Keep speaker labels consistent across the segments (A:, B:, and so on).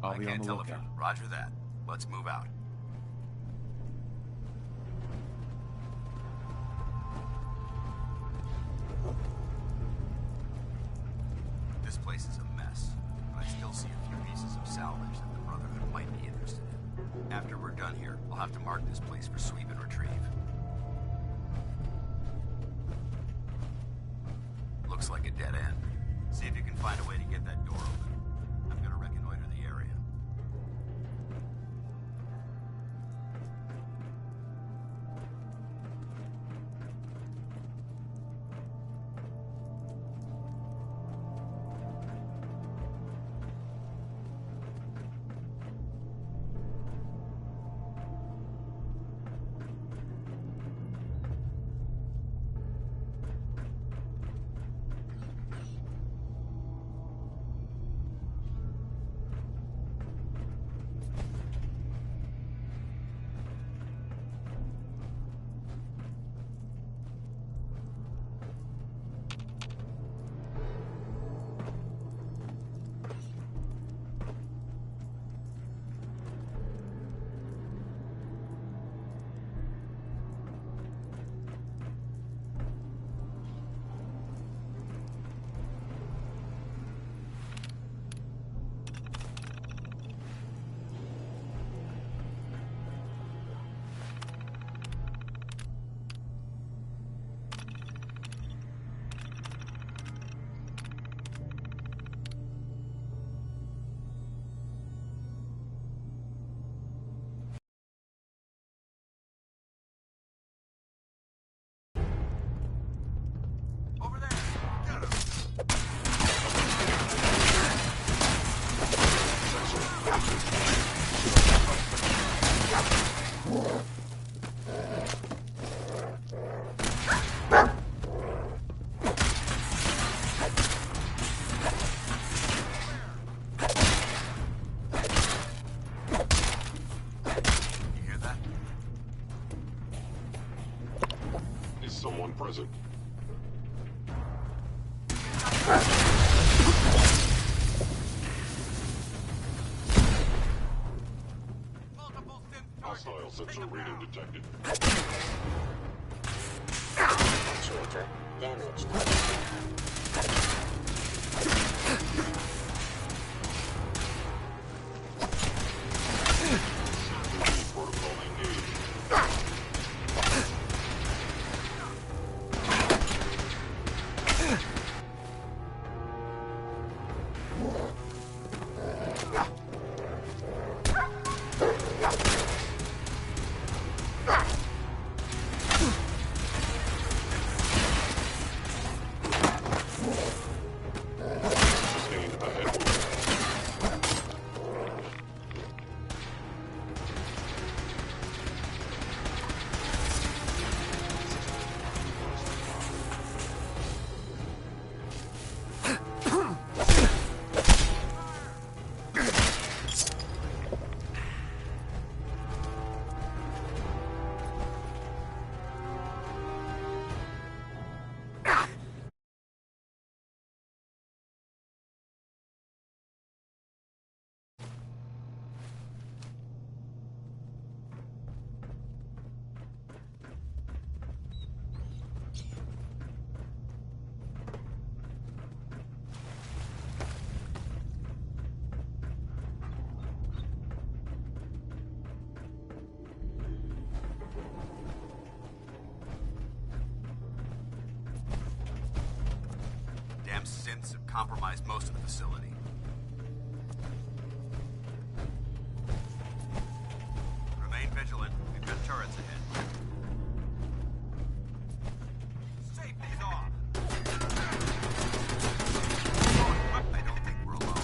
A: I'll be on
B: can't
A: the
B: tell if
A: lookout.
B: Roger that. Let's move out. This place is a mess, but I still see a few pieces of salvage that the Brotherhood might be interested in. After we're done here, I'll have to mark this place for sweep and retrieve. Looks like a dead end. See if you can find a way to get that door open. I'm gonna reconnoiter the area. Over there! Get him! You hear that?
C: Is someone present? Hostile sensor reading detected.
D: Actuator damaged.
C: Protocol engaged. Sustained a head wound.
B: Damn synths have compromised most of the facility. Remain vigilant. We've got turrets ahead. Safety's off! I don't think we're alone.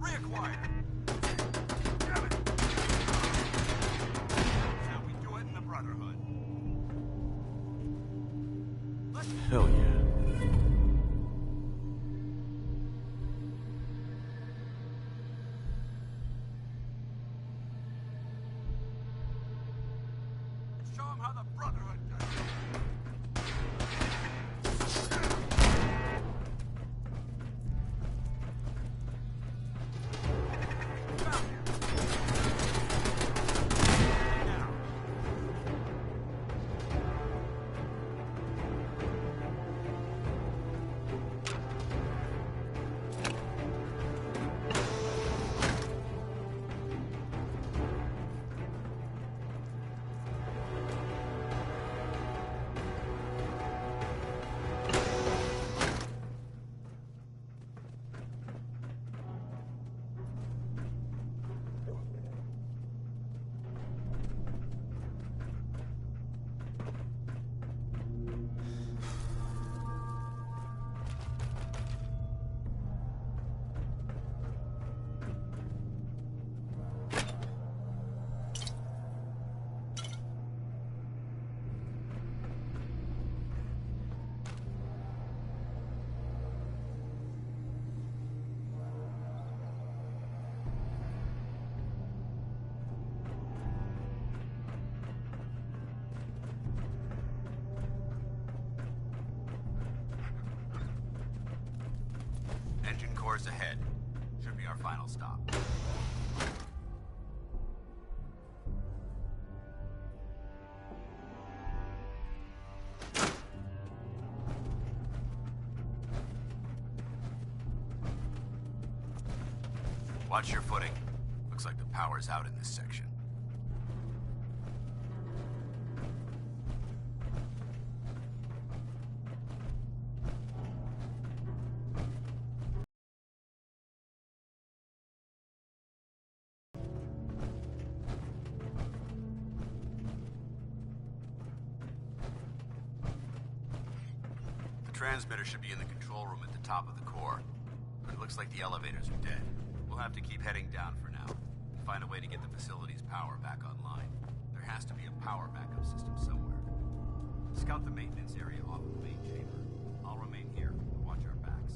B: Reacquired! Damn it! How we do it in the Brotherhood.
A: Hell yeah.
B: Show them how the Brotherhood does it. Doors ahead. Should be our final stop. Watch your footing. Looks like the power's out in this section. The transmitter should be in the control room at the top of the core, but it looks like the elevators are dead. We'll have to keep heading down for now and find a way to get the facility's power back online. There has to be a power backup system somewhere. Scout the maintenance area off of the main chamber. I'll remain here and watch our backs.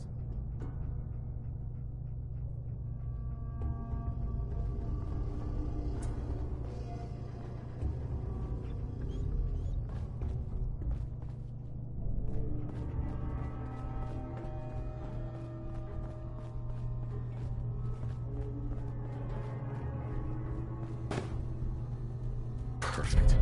A: Perfect.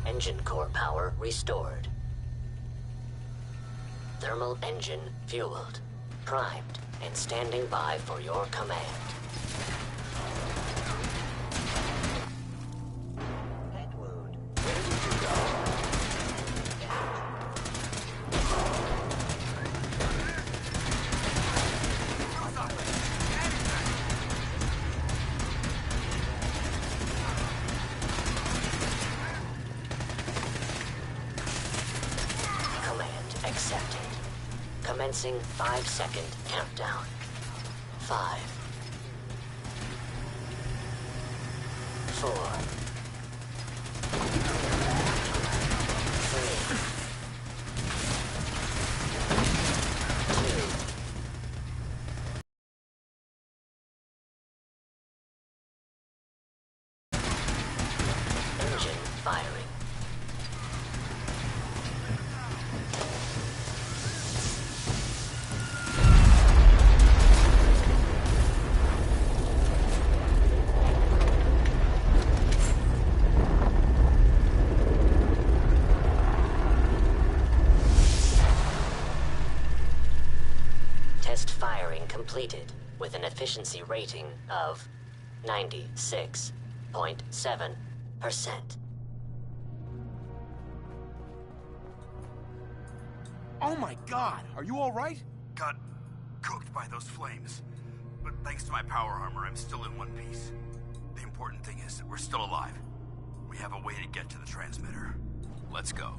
D: Engine core power restored. Thermal engine fueled, primed, and standing by for your command. Head wound. Where did you go? Command accepted. Commencing 5-second countdown. 5, 4, 3, 2. Engine firing. Test firing completed with an efficiency rating of 96.7%.
A: Oh my god, are you alright?
B: Got cooked by those flames. But thanks to my power armor, I'm still in one piece. The important thing is that we're still alive. We have a way to get to the transmitter. Let's go.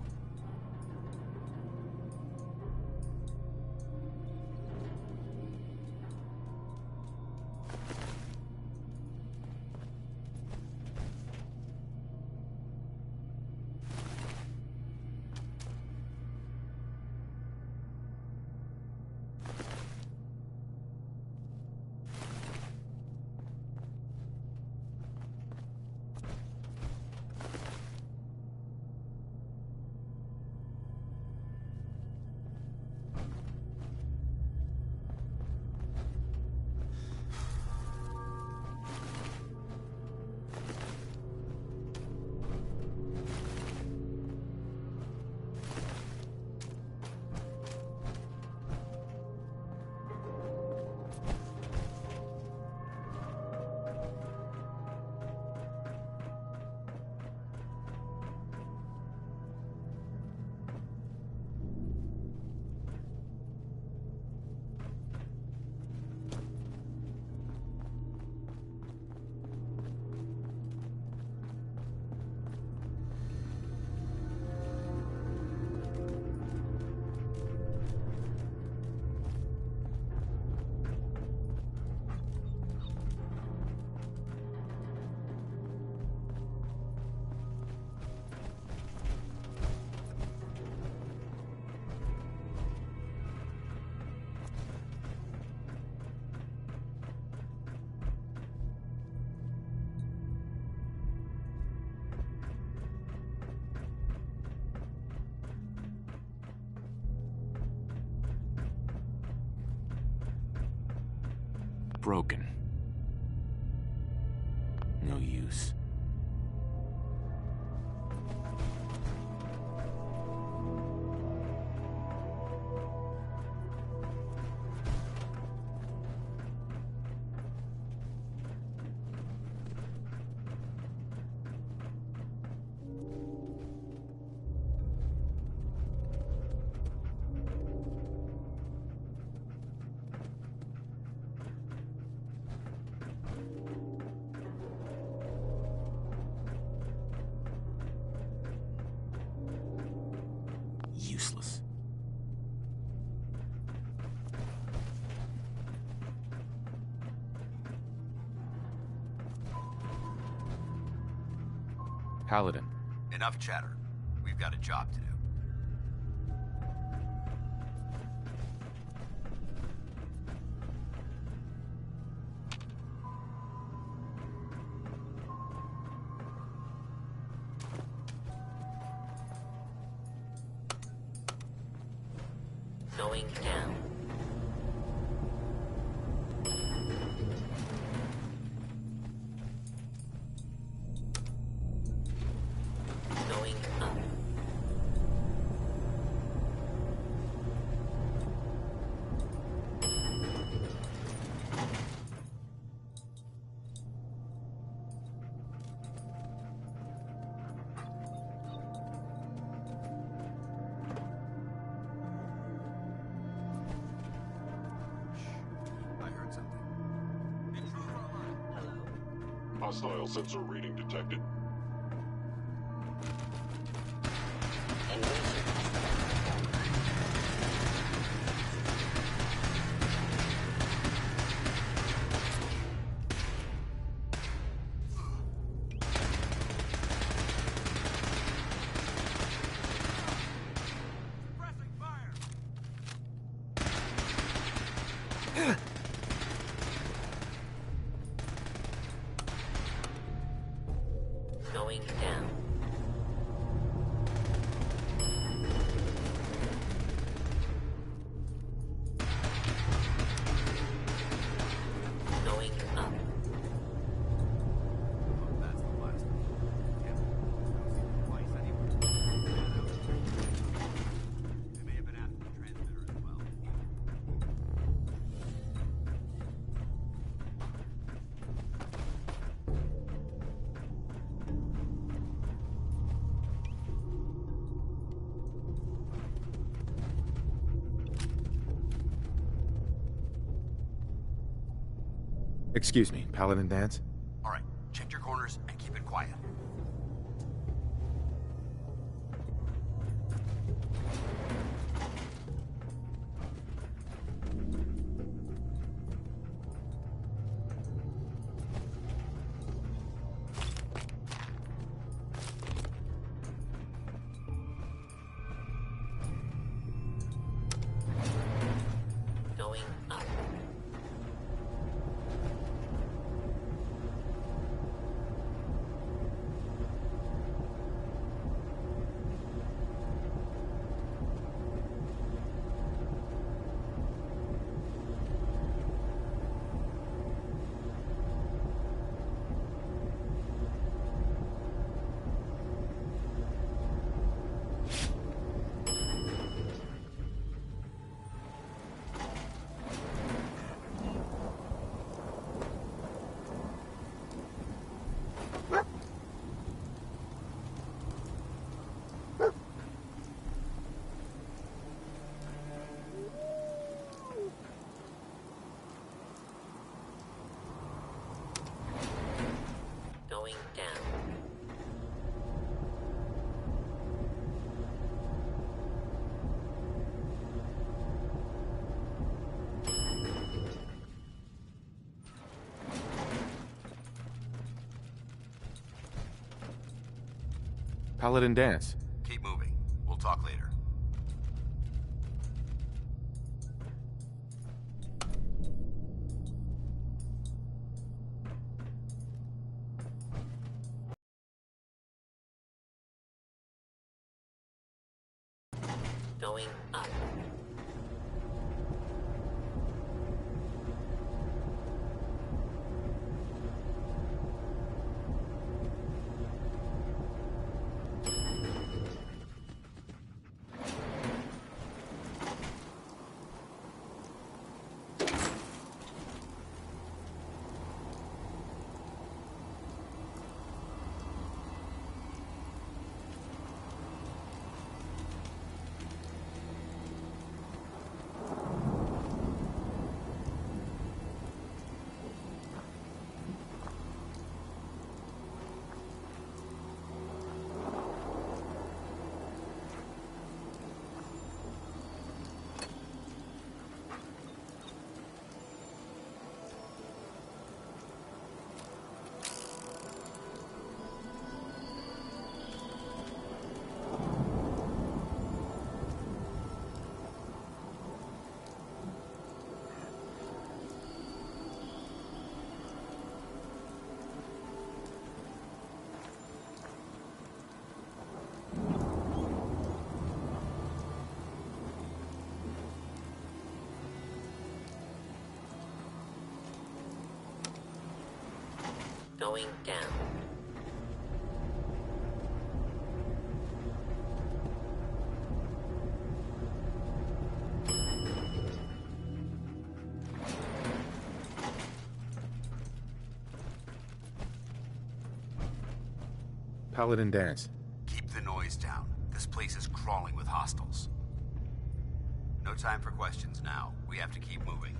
A: Broken. No use. Useless. Paladin.
B: Enough chatter. We've got a job to do.
D: Going down. Going up.
C: Hostile sensor reading detected.
D: Going down. Going up.
B: That's the last of them. Yep. Don't see them twice anywhere. They may have been after the transmitter as well.
A: Excuse me, Paladin Danse?
B: All right, check your corners and keep it quiet.
D: Going up. Going down.
A: Paladin Danse.
B: Keep moving. We'll talk later.
D: Going up. Going down.
A: Paladin Danse.
B: Keep the noise down. This place is crawling with hostiles. No time for questions now. We have to keep moving.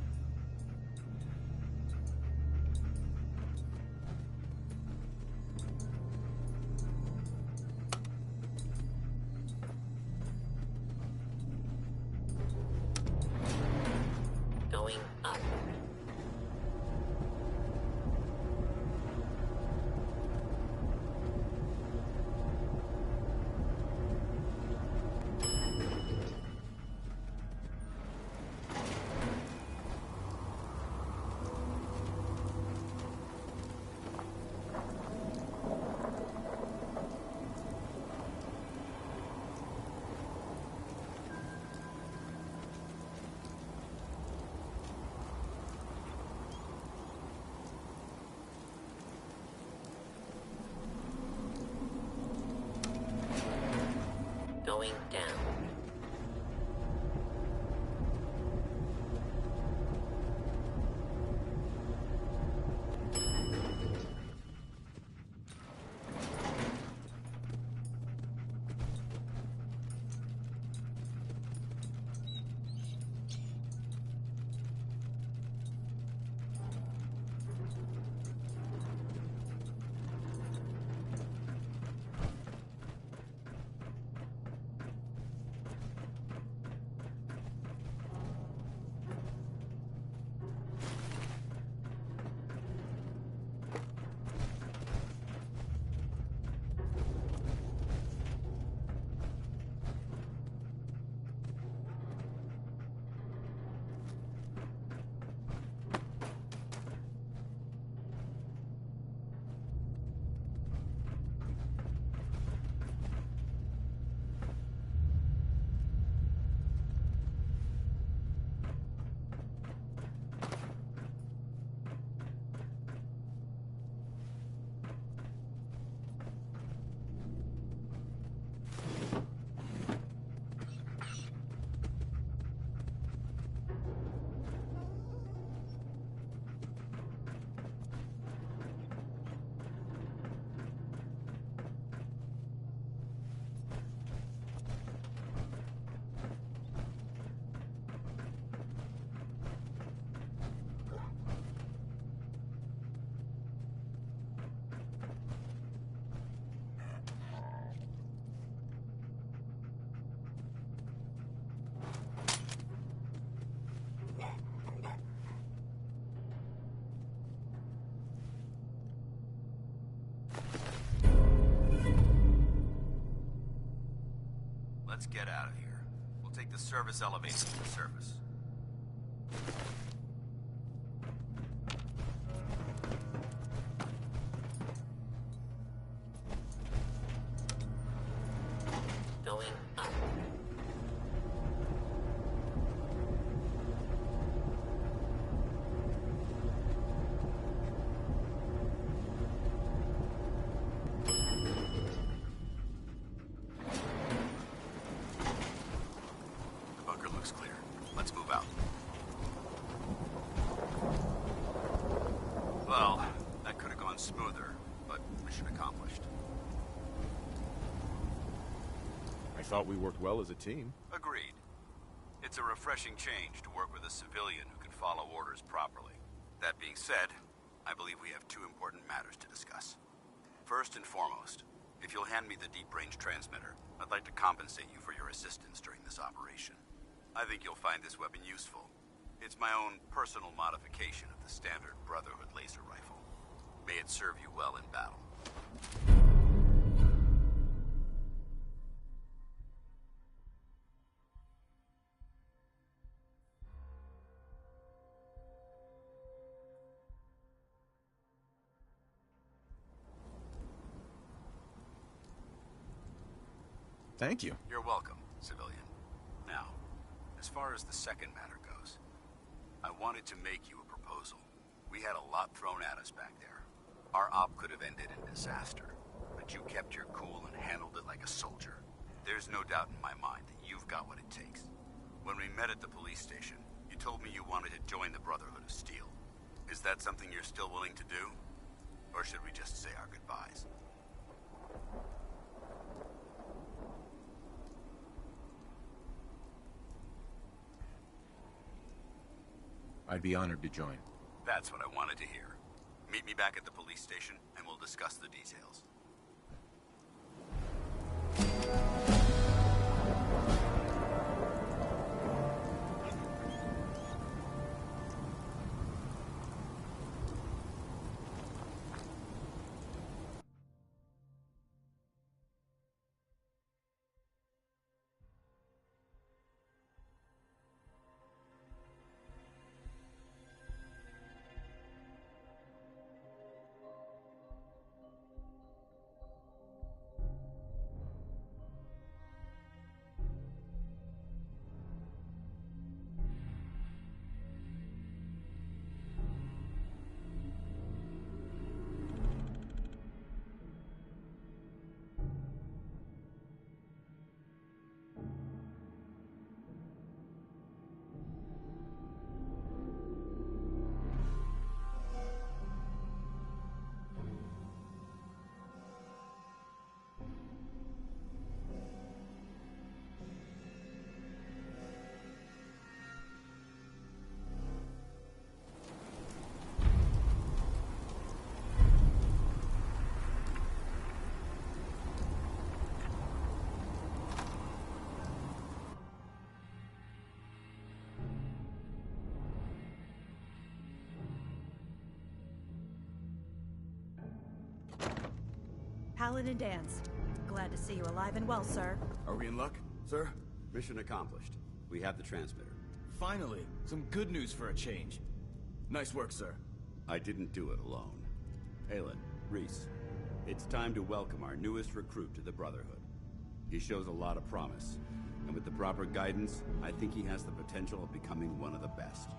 D: going down.
B: Let's get out of here. We'll take the service elevator to the surface.
D: Going up.
B: The bunker looks clear. Let's move out. Well, that could have gone smoother, but mission accomplished.
A: I thought we worked well as a team.
B: Agreed. It's a refreshing change to work with a civilian who can follow orders properly. That being said, I believe we have two important matters to discuss. First and foremost, if you'll hand me the deep-range transmitter, I'd like to compensate you for your assistance during this operation. I think you'll find this weapon useful. It's my own personal modification of the standard Brotherhood laser rifle. May it serve you well in battle.
A: Thank you.
B: You're welcome, civilian. Now, as far as the second matter goes, I wanted to make you a proposal. We had a lot thrown at us back there. Our op could have ended in disaster, but you kept your cool and handled it like a soldier. There's no doubt in my mind that you've got what it takes. When we met at the police station, you told me you wanted to join the Brotherhood of Steel. Is that something you're still willing to do? Or should we just say our goodbyes?
A: I'd be honored to join.
B: That's what I wanted to hear. Meet me back at the police station, and we'll discuss the details.
E: Paladin Danse. Glad to see you alive and well, sir.
F: Are we in luck, sir?
B: Mission accomplished. We have the transmitter.
F: Finally, some good news for a change. Nice work, sir.
B: I didn't do it alone. Aelin, Reese, it's time to welcome our newest recruit to the Brotherhood. He shows a lot of promise, and with the proper guidance, I think he has the potential of becoming one of the best.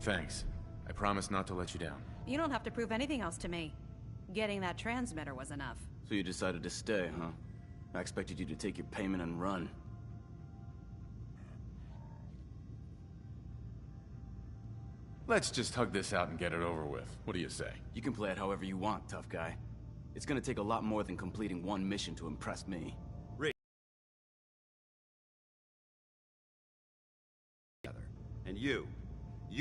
A: Thanks. I promise not to let you down.
E: You don't have to prove anything else to me. Getting that transmitter was enough.
F: So you decided to stay, huh? I expected you to take your payment and run.
A: Let's just hug this out and get it over with. What do you say?
F: You can play it however you want, tough guy. It's gonna take a lot more than completing one mission to impress me.
B: And you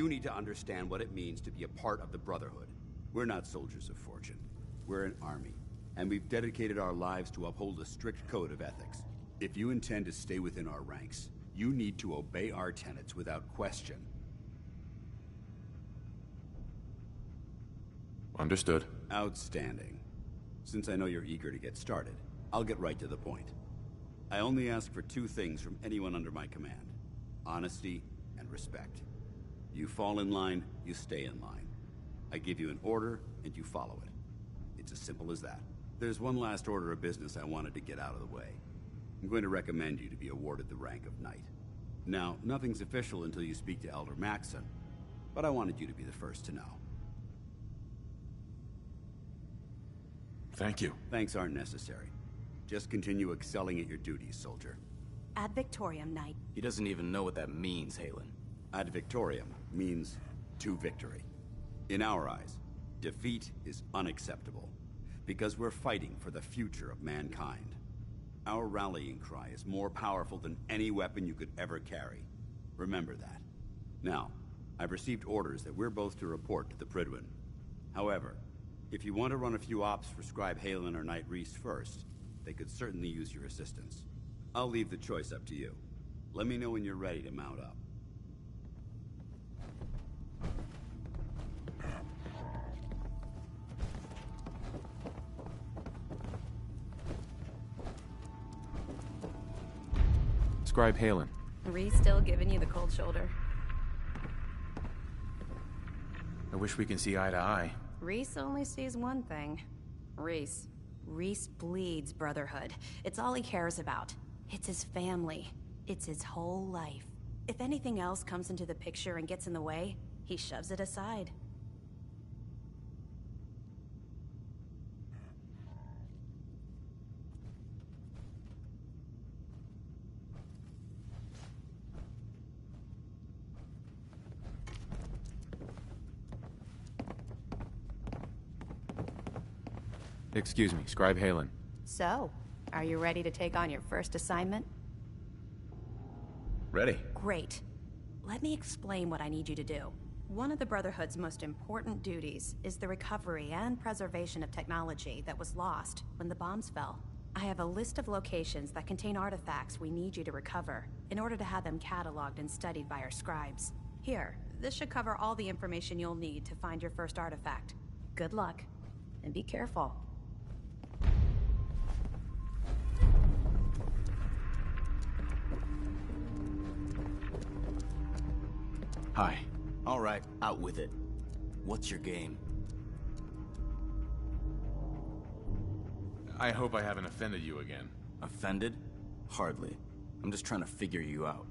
B: need to understand what it means to be a part of the Brotherhood. We're not soldiers of fortune. We're an army, and we've dedicated our lives to uphold a strict code of ethics. If you intend to stay within our ranks, you need to obey our tenets without question.
A: Understood.
B: Outstanding. Since I know you're eager to get started, I'll get right to the point. I only ask for two things from anyone under my command: honesty and respect. You fall in line, you stay in line. I give you an order, and you follow it. It's as simple as that. There's one last order of business I wanted to get out of the way. I'm going to recommend you to be awarded the rank of Knight. Now, nothing's official until you speak to Elder Maxson, but I wanted you to be the first to know.
A: Thank you.
B: Thanks aren't necessary. Just continue excelling at your duties, soldier.
E: Ad Victoriam, Knight.
F: He doesn't even know what that means, Halen.
B: Ad Victoriam means to victory. In our eyes, defeat is unacceptable, because we're fighting for the future of mankind. Our rallying cry is more powerful than any weapon you could ever carry. Remember that. Now, I've received orders that we're both to report to the Prydwen. However, if you want to run a few ops for Scribe Halen or Knight Reese first, they could certainly use your assistance. I'll leave the choice up to you. Let me know when you're ready to mount up.
A: Scribe Halen.
E: Reese still giving you the cold shoulder.
A: I wish we can see eye to eye.
E: Reese only sees one thing. Reese. Reese bleeds Brotherhood. It's all he cares about. It's his family. It's his whole life. If anything else comes into the picture and gets in the way, he shoves it aside.
A: Excuse me, Scribe Halen.
E: So, are you ready to take on your first assignment?
A: Ready.
E: Great. Let me explain what I need you to do. One of the Brotherhood's most important duties is the recovery and preservation of technology that was lost when the bombs fell. I have a list of locations that contain artifacts we need you to recover in order to have them cataloged and studied by our scribes. Here, this should cover all the information you'll need to find your first artifact. Good luck, and be careful.
A: Hi.
F: All right, out with it. What's your game?
A: I hope I haven't offended you again.
F: Offended? Hardly. I'm just trying to figure you out.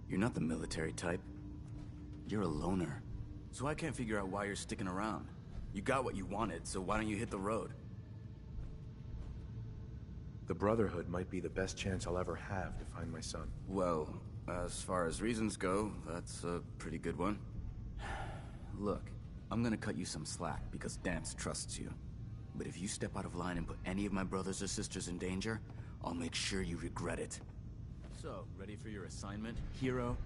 F: You're not the military type. You're a loner. So I can't figure out why you're sticking around. You got what you wanted, so why don't you hit the road?
A: The Brotherhood might be the best chance I'll ever have to find my son.
F: Well, as far as reasons go, that's a pretty good one. Look, I'm gonna cut you some slack because Danse trusts you. But if you step out of line and put any of my brothers or sisters in danger, I'll make sure you regret it. So, ready for your assignment, hero?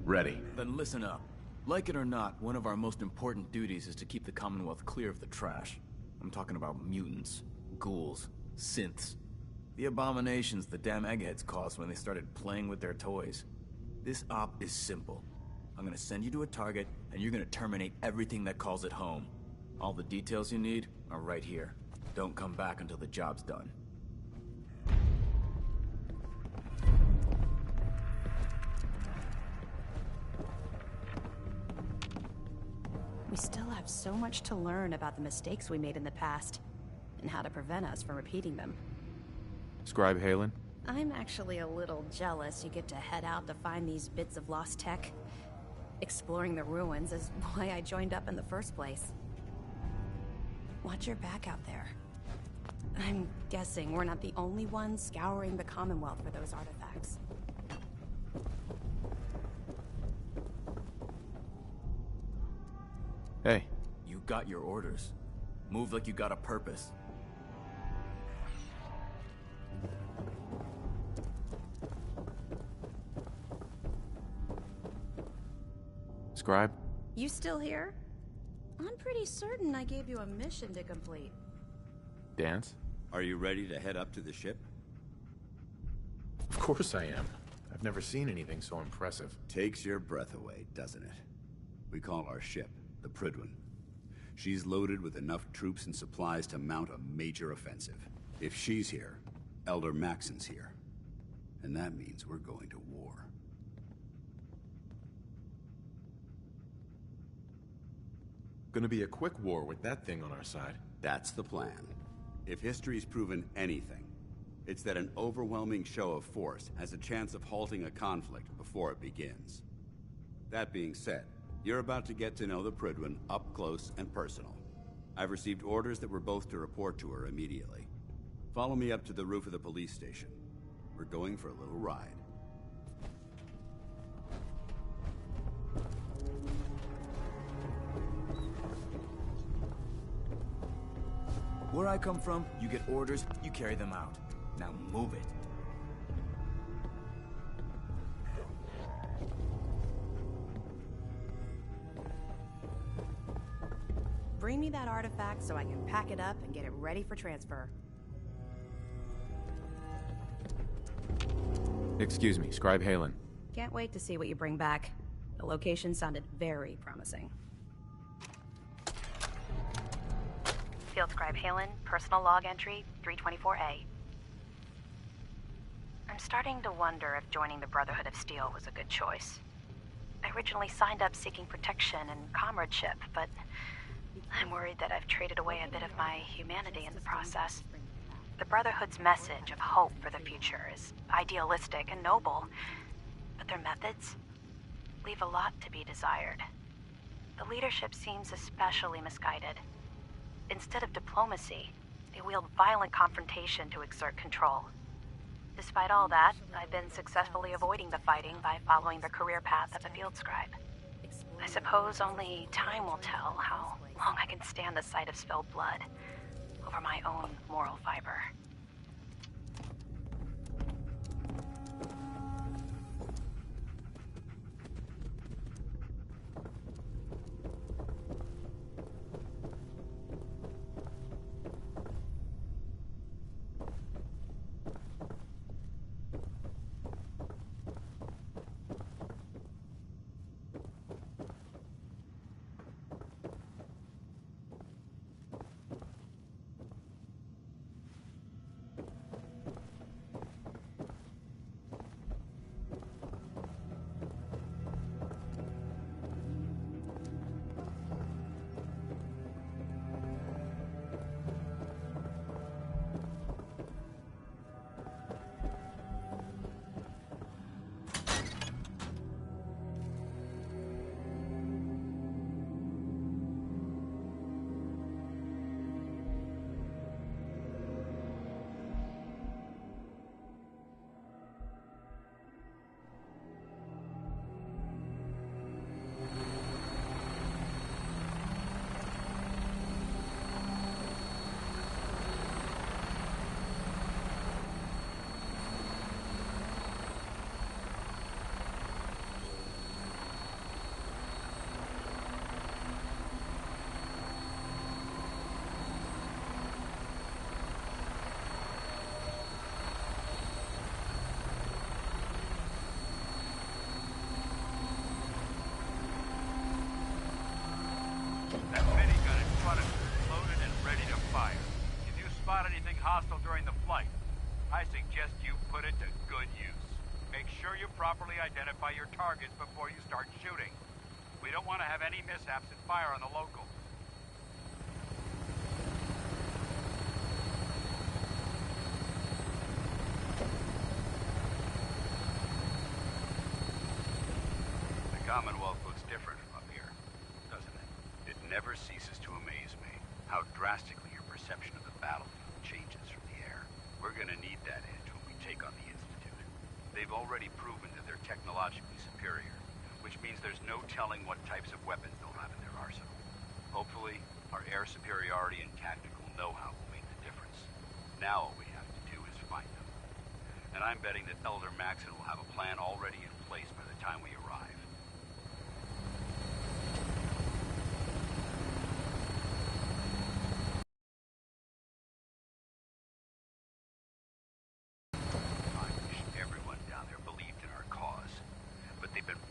A: Ready.
F: Then listen up. Like it or not, one of our most important duties is to keep the Commonwealth clear of the trash. I'm talking about mutants, ghouls, synths. The abominations the damn eggheads caused when they started playing with their toys. This op is simple. I'm gonna send you to a target, and you're gonna terminate everything that calls it home. All the details you need are right here. Don't come back until the job's done.
E: We still have so much to learn about the mistakes we made in the past, and how to prevent us from repeating them.
A: Scribe Halen?
E: I'm actually a little jealous you get to head out to find these bits of lost tech. Exploring the ruins is why I joined up in the first place. Watch your back out there. I'm guessing we're not the only ones scouring the Commonwealth for those artifacts.
A: Hey.
F: You got your orders. Move like you got a purpose.
A: Scribe?
E: You still here? I'm pretty certain I gave you a mission to complete.
A: Danse?
B: Are you ready to head up to the ship?
A: Of course I am. I've never seen anything so impressive.
B: Takes your breath away, doesn't it? We call our ship the Prydwen. She's loaded with enough troops and supplies to mount a major offensive. If she's here, Elder Maxon's here. And that means we're going to war.
A: Gonna be a quick war with that thing on our side.
B: That's the plan. If history's proven anything, it's that an overwhelming show of force has a chance of halting a conflict before it begins. That being said, you're about to get to know the Prydwen up close and personal. I've received orders that we're both to report to her immediately. Follow me up to the roof of the police station. We're going for a little ride.
F: Where I come from, you get orders, you carry them out. Now move it.
E: Bring me that artifact so I can pack it up and get it ready for transfer.
A: Excuse me, Scribe Halen.
E: Can't wait to see what you bring back. The location sounded very promising. Field Scribe Halen, personal log entry 324A. I'm starting to wonder if joining the Brotherhood of Steel was a good choice. I originally signed up seeking protection and comradeship, but I'm worried that I've traded away a bit of my humanity in the process. The Brotherhood's message of hope for the future is idealistic and noble, but their methods leave a lot to be desired. The leadership seems especially misguided. Instead of diplomacy, they wield violent confrontation to exert control. Despite all that, I've been successfully avoiding the fighting by following the career path of a field scribe. I suppose only time will tell how long I can stand the sight of spilled blood over my own moral fiber.
B: hostile during the flight. I suggest you put it to good use. Make sure you properly identify your targets before you start shooting. We don't want to have any mishaps and fire on the locals. The Commonwealth looks different from up here, doesn't it? It never ceases to amaze me how drastically your perception of the battlefield changes from the air. We're gonna need that edge when we take on the Institute. They've already proven that they're technologically superior, which means there's no telling what types of weapons they'll have in their arsenal. Hopefully, our air superiority and tactical know-how will make the difference. Now all we have to do is find them. And I'm betting that Elder Maxon will have a plan already in place by the time we arrive.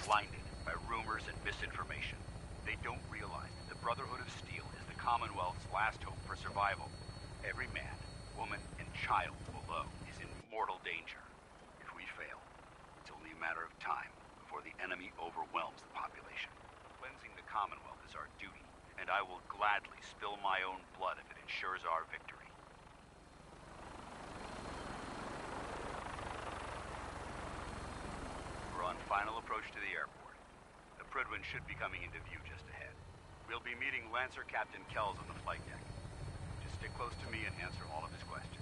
B: Blinded by rumors and misinformation. They don't realize that the Brotherhood of Steel is the Commonwealth's last hope for survival. Every man, woman, and child below is in mortal danger. If we fail, it's only a matter of time before the enemy overwhelms the population. Cleansing the Commonwealth is our duty, and I will gladly spill my own blood if it ensures our victory. We're on final approach to the airport. The Prydwen should be coming into view just ahead. We'll be meeting Lancer Captain Kells on the flight deck. Just stick close to me and answer all of his questions.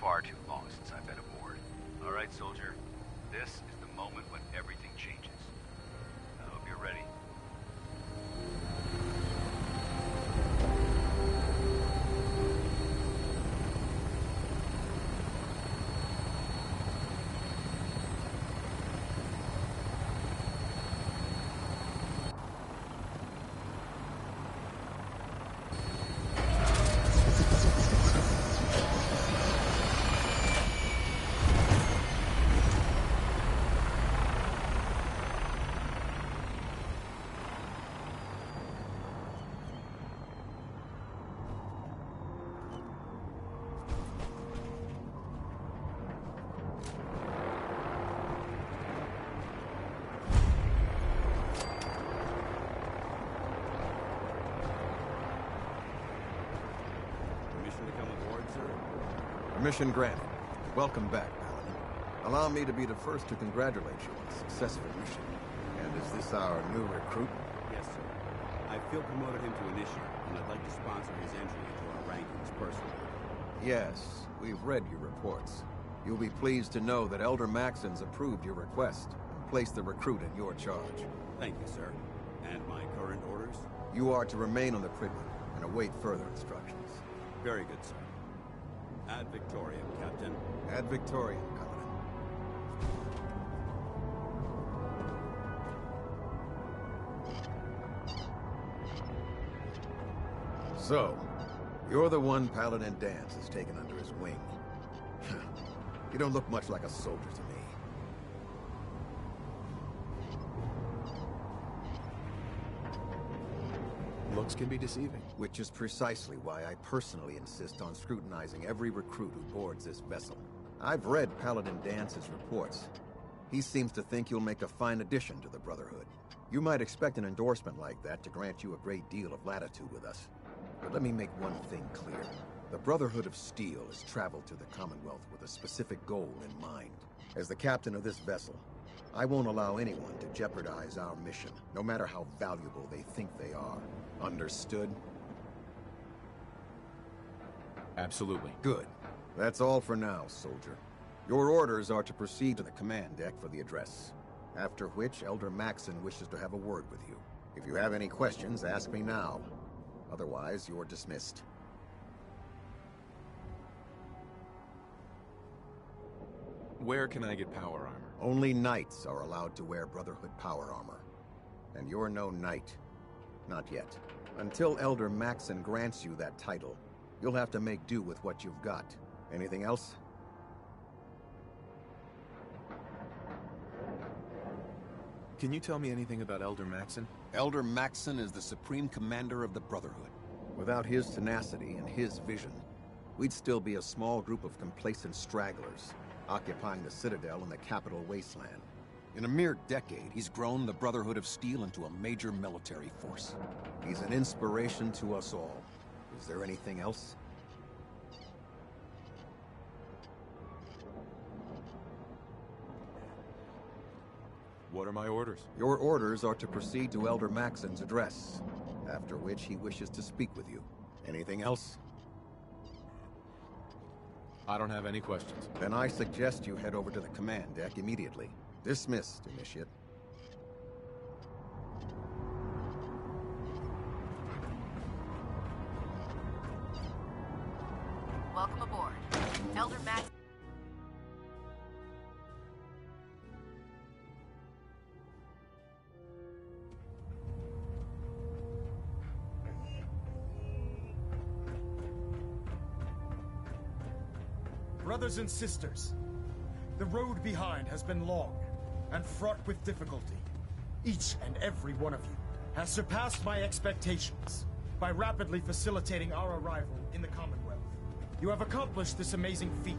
B: Far too long since I've been aboard. All right, soldier. This is the moment when everything changes. I hope you're ready.
G: Permission granted. Welcome back, Paladin. Allow me to be the first to congratulate you on a successful mission. And is this our new recruit?
H: Yes, sir. I feel promoted him to initiate, and I'd like to sponsor his entry into our rankings personally.
G: Yes, we've read your reports. You'll be pleased to know that Elder Maxon's approved your request and placed the recruit in your charge.
H: Thank you, sir. And my current orders?
G: You are to remain on the Prydwen and await further instructions.
H: Very good, sir. Ad Victoriam, Captain.
G: Ad Victoriam, Paladin. So, you're the one Paladin Danse has taken under his wing. You don't look much like a soldier to me.
A: Looks can be deceiving.
G: Which is precisely why I personally insist on scrutinizing every recruit who boards this vessel. I've read Paladin Dance's reports. He seems to think you'll make a fine addition to the Brotherhood. You might expect an endorsement like that to grant you a great deal of latitude with us. But let me make one thing clear. The Brotherhood of Steel has traveled to the Commonwealth with a specific goal in mind. As the captain of this vessel, I won't allow anyone to jeopardize our mission, no matter how valuable they think they are. Understood?
A: Absolutely.
G: Good. That's all for now, soldier. Your orders are to proceed to the command deck for the address. After which, Elder Maxon wishes to have a word with you. If you have any questions, ask me now. Otherwise, you're dismissed.
A: Where can I get power armor?
G: Only knights are allowed to wear Brotherhood power armor. And you're no knight. Not yet. Until Elder Maxon grants you that title, you'll have to make do with what you've got. Anything else?
A: Can you tell me anything about Elder Maxon?
G: Elder Maxon is the Supreme Commander of the Brotherhood. Without his tenacity and his vision, we'd still be a small group of complacent stragglers, occupying the Citadel in the capital wasteland. In a mere decade, he's grown the Brotherhood of Steel into a major military force. He's an inspiration to us all. Is there anything else?
A: What are my orders?
G: Your orders are to proceed to Elder Maxon's address, after which he wishes to speak with you. Anything else?
A: I don't have any questions.
G: Then I suggest you head over to the command deck immediately. Dismissed, Initiate.
I: Welcome aboard. Elder Max...
J: Brothers and sisters, the road behind has been long and fraught with difficulty. Each and every one of you has surpassed my expectations by rapidly facilitating our arrival in the Commonwealth. You have accomplished this amazing feat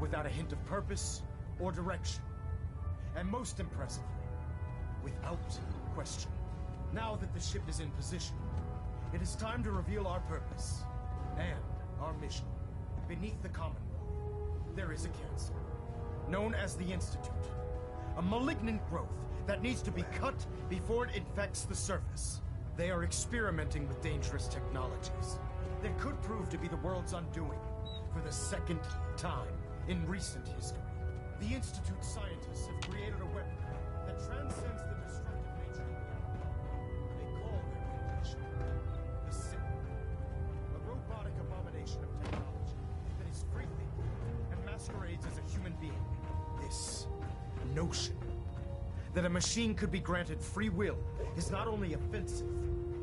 J: without a hint of purpose or direction. And most impressively, without question. Now that the ship is in position, it is time to reveal our purpose and our mission. Beneath the Commonwealth, there is a cancer, known as the Institute. A malignant growth that needs to be cut before it infects the surface. They are experimenting with dangerous technologies that could prove to be the world's undoing for the second time in recent history. The Institute scientists have created a weapon that transcends the destructive nature of the They call their invention the Sim, a robotic abomination of technology that is free-thinking and masquerades as a human being. This notion that a machine could be granted free will is not only offensive,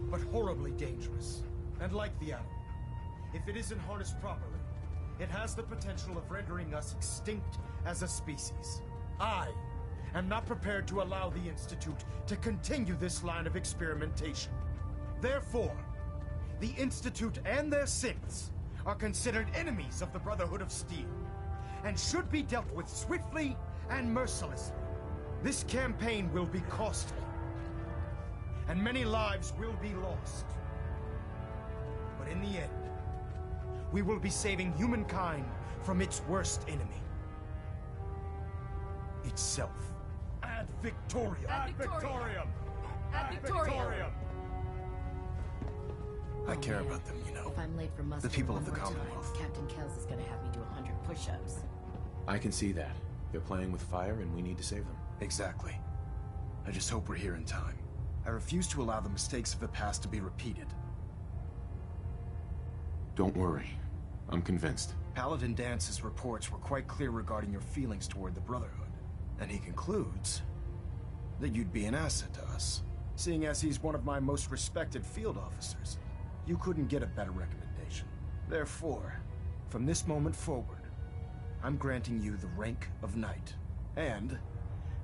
J: but horribly dangerous. And like the atom, if it isn't harnessed properly, it has the potential of rendering us extinct as a species. I am not prepared to allow the Institute to continue this line of experimentation. Therefore, the Institute and their synths are considered enemies of the Brotherhood of Steel, and should be dealt with swiftly and mercilessly. This campaign will be costly, and many lives will be lost. But in the end, we will be saving humankind from its worst enemy. Itself. Ad Victoriam!
I: Ad Victoriam! Ad Victoriam!
J: I care about them, you know.
K: If I'm late for muster
J: The people
K: one
J: of the
K: more time,
J: Commonwealth.
K: Captain Kells is gonna have me do 100 push-ups.
A: I can see that. They're playing with fire and we need to save them.
J: Exactly. I just hope we're here in time. I refuse to allow the mistakes of the past to be repeated.
A: Don't worry. I'm convinced.
J: Paladin Dance's reports were quite clear regarding your feelings toward the Brotherhood. And he concludes that you'd be an asset to us. Seeing as he's one of my most respected field officers, you couldn't get a better recommendation. Therefore, from this moment forward, I'm granting you the rank of Knight. And,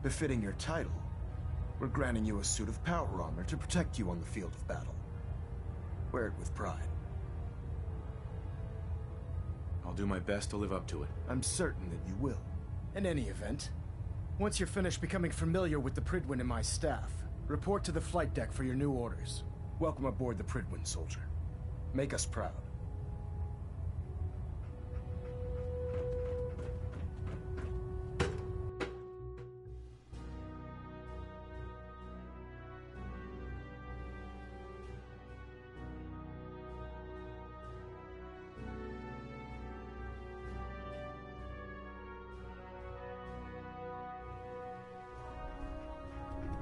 J: befitting your title, we're granting you a suit of power armor to protect you on the field of battle. Wear it with pride.
A: I'll do my best to live up to it.
J: I'm certain that you will. In any event, once you're finished becoming familiar with the Prydwen and my staff, report to the flight deck for your new orders. Welcome aboard the Prydwen, soldier. Make us proud.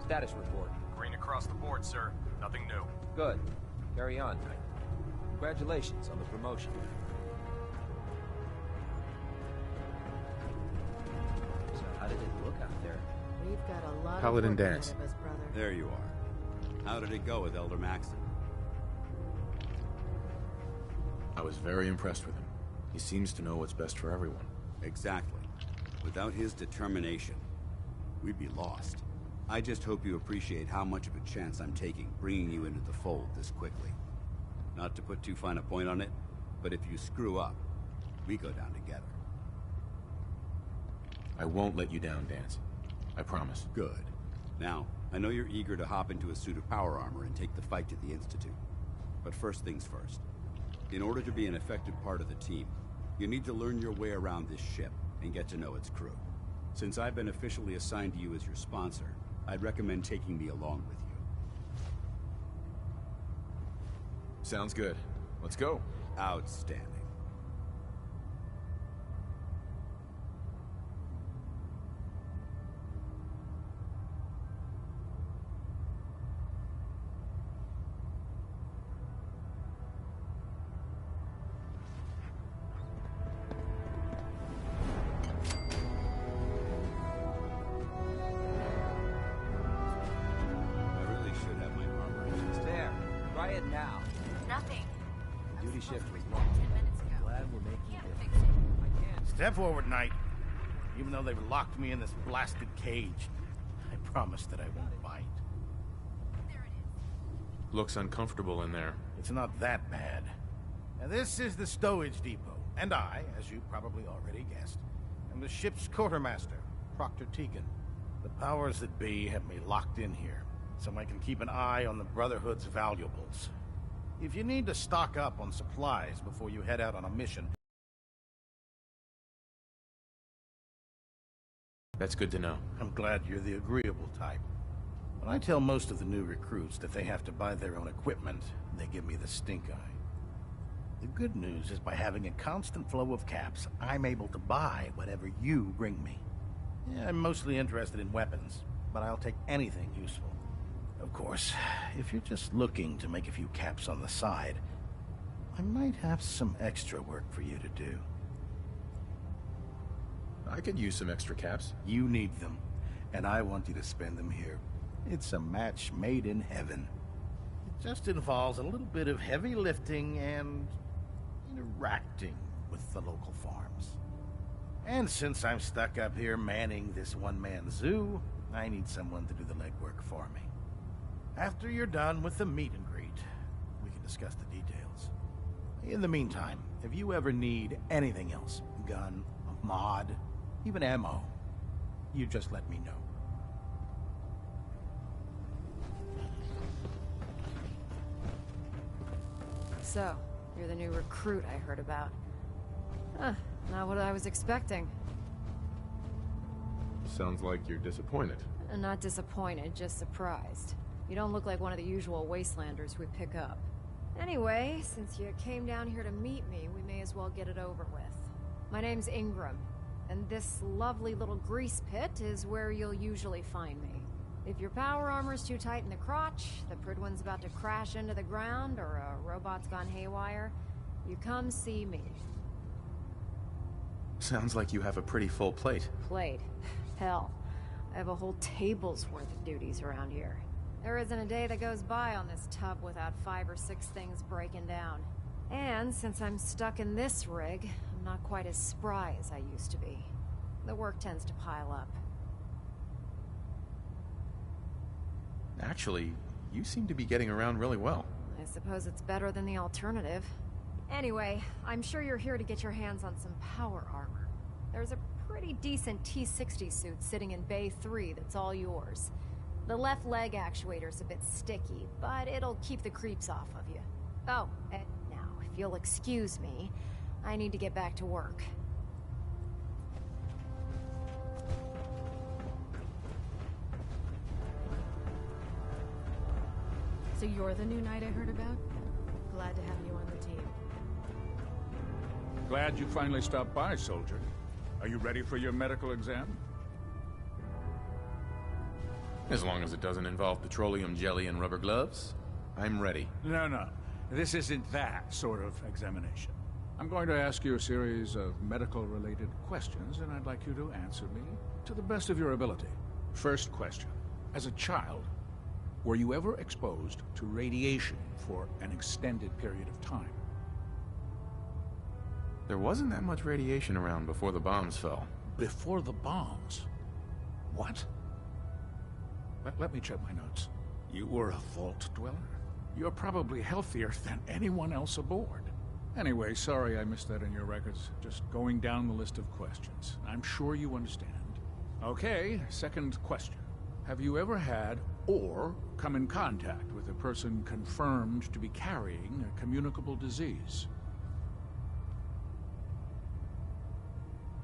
L: Status report.
M: Green across the board, sir. Nothing new.
L: Good. Carry on, Knight. Congratulations on the promotion. So how did it look out there?
K: We've got a lot
A: Paladin
K: of work
A: Danse.
K: ahead of us, brother.
H: There you are. How did it go with Elder Maxon?
A: I was very impressed with him. He seems to know what's best for everyone.
H: Exactly. Without his determination, we'd be lost. I just hope you appreciate how much of a chance I'm taking bringing you into the fold this quickly. Not to put too fine a point on it, but if you screw up, we go down together.
A: I won't let you down, Danse. I promise.
H: Good. Now, I know you're eager to hop into a suit of power armor and take the fight to the Institute. But first things first. In order to be an effective part of the team, you need to learn your way around this ship and get to know its crew. Since I've been officially assigned to you as your sponsor, I'd recommend taking me along with you.
A: Sounds good. Let's go.
H: Outstanding.
L: Shift was long.
I: 10 minutes ago.
L: Glad we're making
I: Can't
L: it.
I: fix it.
L: I can't.
N: Step forward, Knight. Even though they've locked me in this blasted cage, I promise that I won't bite.
I: There it is.
A: Looks uncomfortable in there.
N: It's not that bad. Now, this is the stowage depot, and I, as you probably already guessed, am the ship's quartermaster, Proctor Tegan. The powers that be have me locked in here, so I can keep an eye on the Brotherhood's valuables. If you need to stock up on supplies before you head out on a mission...
A: That's good to know.
N: I'm glad you're the agreeable type. When I tell most of the new recruits that they have to buy their own equipment, they give me the stink eye. The good news is by having a constant flow of caps, I'm able to buy whatever you bring me. Yeah, I'm mostly interested in weapons, but I'll take anything useful. Of course, if you're just looking to make a few caps on the side, I might have some extra work for you to do.
A: I could use some extra caps.
N: You need them, and I want you to spend them here. It's a match made in heaven. It just involves a little bit of heavy lifting and interacting with the local farms. And since I'm stuck up here manning this one-man zoo, I need someone to do the legwork for me. After you're done with the meet and greet, we can discuss the details. In the meantime, if you ever need anything else, gun, a mod, even ammo, you just let me know.
O: So, you're the new recruit I heard about. Huh, not what I was expecting.
A: Sounds like you're disappointed.
O: Not disappointed, just surprised. You don't look like one of the usual wastelanders we pick up. Anyway, since you came down here to meet me, we may as well get it over with. My name's Ingram, and this lovely little grease pit is where you'll usually find me. If your power armor's too tight in the crotch, the Prydwen's about to crash into the ground, or a robot's gone haywire, you come see me.
A: Sounds like you have a pretty full plate.
O: Plate? Hell, I have a whole table's worth of duties around here. There isn't a day that goes by on this tub without 5 or 6 things breaking down. And since I'm stuck in this rig, I'm not quite as spry as I used to be. The work tends to pile up.
A: Actually, you seem to be getting around really well.
O: I suppose it's better than the alternative. Anyway, I'm sure you're here to get your hands on some power armor. There's a pretty decent T-60 suit sitting in Bay 3 that's all yours. The left leg actuator's a bit sticky, but it'll keep the creeps off of you. Oh, and now, if you'll excuse me, I need to get back to work.
K: So you're the new knight I heard about? Glad to have you on the team.
P: Glad you finally stopped by, soldier. Are you ready for your medical exam?
A: As long as it doesn't involve petroleum jelly and rubber gloves, I'm ready.
P: No. This isn't that sort of examination. I'm going to ask you a series of medical-related questions, and I'd like you to answer me to the best of your ability. First question. As a child, were you ever exposed to radiation for an extended period of time?
A: There wasn't that much radiation around before the bombs fell.
P: Before the bombs? What? Let me check my notes. You were a vault dweller? You're probably healthier than anyone else aboard. Anyway, sorry I missed that in your records. Just going down the list of questions. I'm sure you understand. Okay, second question. Have you ever had or come in contact with a person confirmed to be carrying a communicable disease?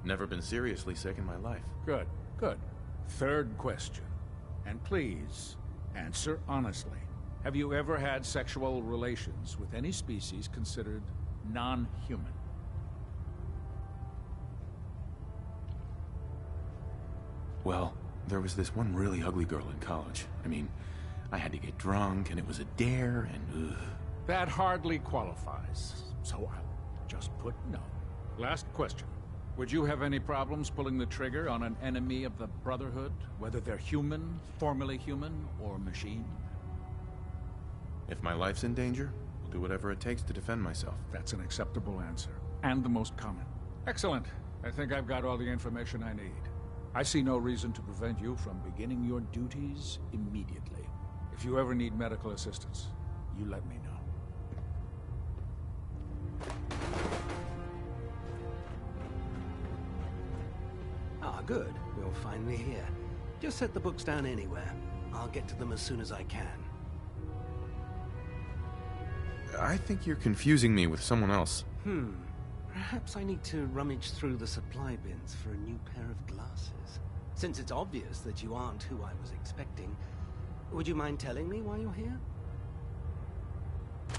A: Never been seriously sick in my life.
P: Good. Third question. And please, answer honestly. Have you ever had sexual relations with any species considered non-human?
A: Well, there was this one really ugly girl in college. I mean, I had to get drunk, and it was a dare, and ugh.
P: That hardly qualifies, so I'll just put no. Last question. Would you have any problems pulling the trigger on an enemy of the Brotherhood, whether they're human, formerly human, or machine?
A: If my life's in danger, I'll do whatever it takes to defend myself.
P: That's an acceptable answer, and the most common. Excellent. I think I've got all the information I need. I see no reason to prevent you from beginning your duties immediately. If you ever need medical assistance, you let me know.
Q: Ah, good. You're finally here. Just set the books down anywhere. I'll get to them as soon as I can.
A: I think you're confusing me with someone else.
Q: Perhaps I need to rummage through the supply bins for a new pair of glasses. Since it's obvious that you aren't who I was expecting, would you mind telling me why you're here?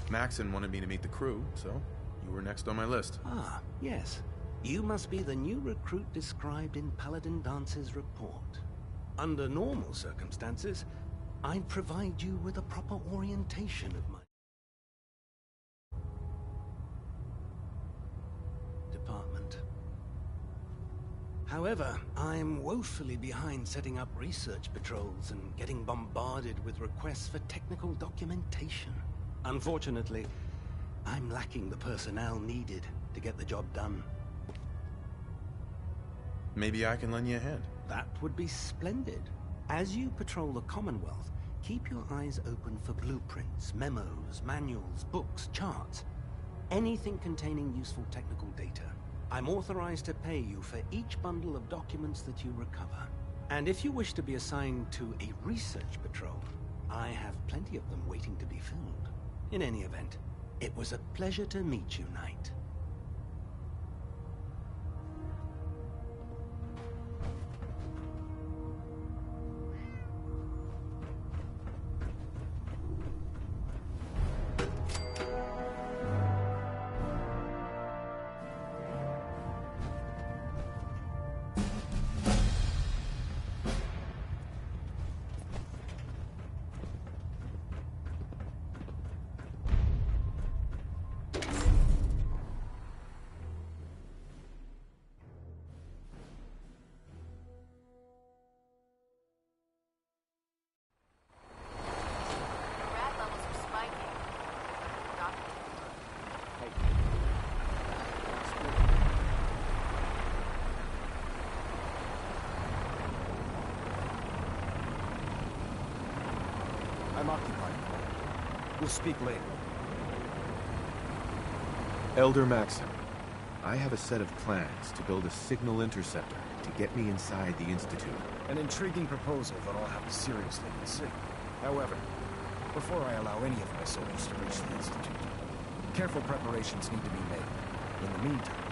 A: Maxon wanted me to meet the crew, so you were next on my list.
Q: Ah, yes. You must be the new recruit described in Paladin Dance's report. Under normal circumstances, I'd provide you with a proper orientation of my department. However, I'm woefully behind setting up research patrols and getting bombarded with requests for technical documentation. Unfortunately, I'm lacking the personnel needed to get the job done.
A: Maybe I can lend you a hand.
Q: That would be splendid. As you patrol the Commonwealth, keep your eyes open for blueprints, memos, manuals, books, charts. Anything containing useful technical data. I'm authorized to pay you for each bundle of documents that you recover. And if you wish to be assigned to a research patrol, I have plenty of them waiting to be filled. In any event, it was a pleasure to meet you, Knight.
J: I'm occupied. We'll speak later.
A: Elder Maxim, I have a set of plans to build a signal interceptor to get me inside the Institute.
J: An intriguing proposal that I'll have to seriously consider. However, before I allow any of my soldiers to reach the Institute, careful preparations need to be made. In the meantime,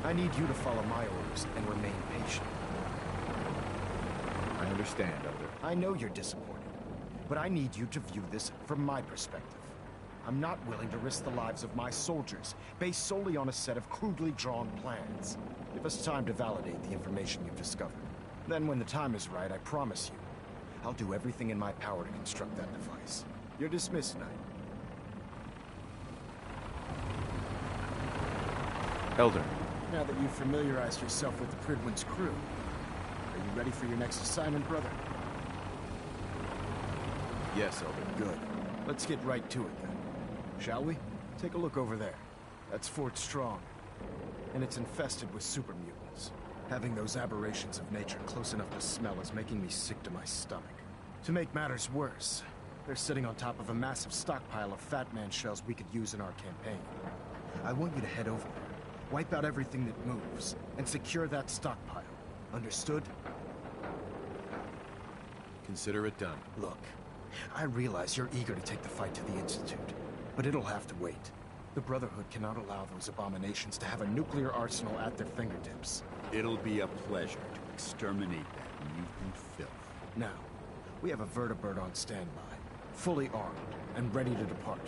J: I need you to follow my orders and remain patient.
A: I understand, Elder.
J: I know you're disappointed, but I need you to view this from my perspective. I'm not willing to risk the lives of my soldiers based solely on a set of crudely drawn plans. Give us time to validate the information you've discovered. Then when the time is right, I promise you, I'll do everything in my power to construct that device. You're dismissed, Knight.
A: Elder.
J: Now that you've familiarized yourself with the Pridwin's crew, are you ready for your next assignment, brother?
A: Yes, Elder.
J: Good. Let's get right to it, then. Shall we? Take a look over there. That's Fort Strong. And it's infested with super mutants. Having those aberrations of nature close enough to smell is making me sick to my stomach. To make matters worse, they're sitting on top of a massive stockpile of Fat Man shells we could use in our campaign. I want you to head over there, wipe out everything that moves, and secure that stockpile. Understood?
A: Consider it done.
J: Look, I realize you're eager to take the fight to the Institute, but it'll have to wait. The Brotherhood cannot allow those abominations to have a nuclear arsenal at their fingertips.
H: It'll be a pleasure to exterminate that mutant filth.
J: Now, we have a vertibird on standby, fully armed and ready to depart.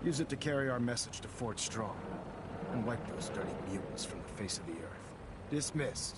J: Use it to carry our message to Fort Strong, and wipe those dirty mutants from the face of the earth. Dismissed.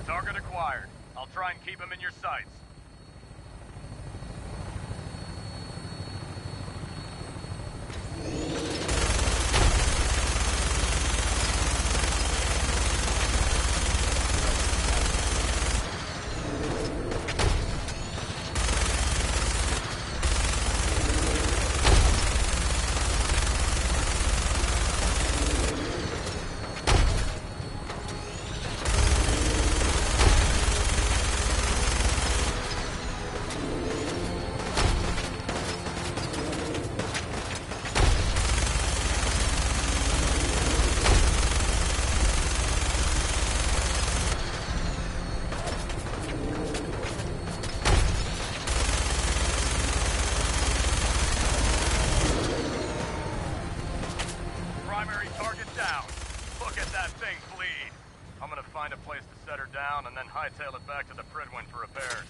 M: Target acquired. I'll try and keep him in your sights. hightail it back to the Pridwin for repairs.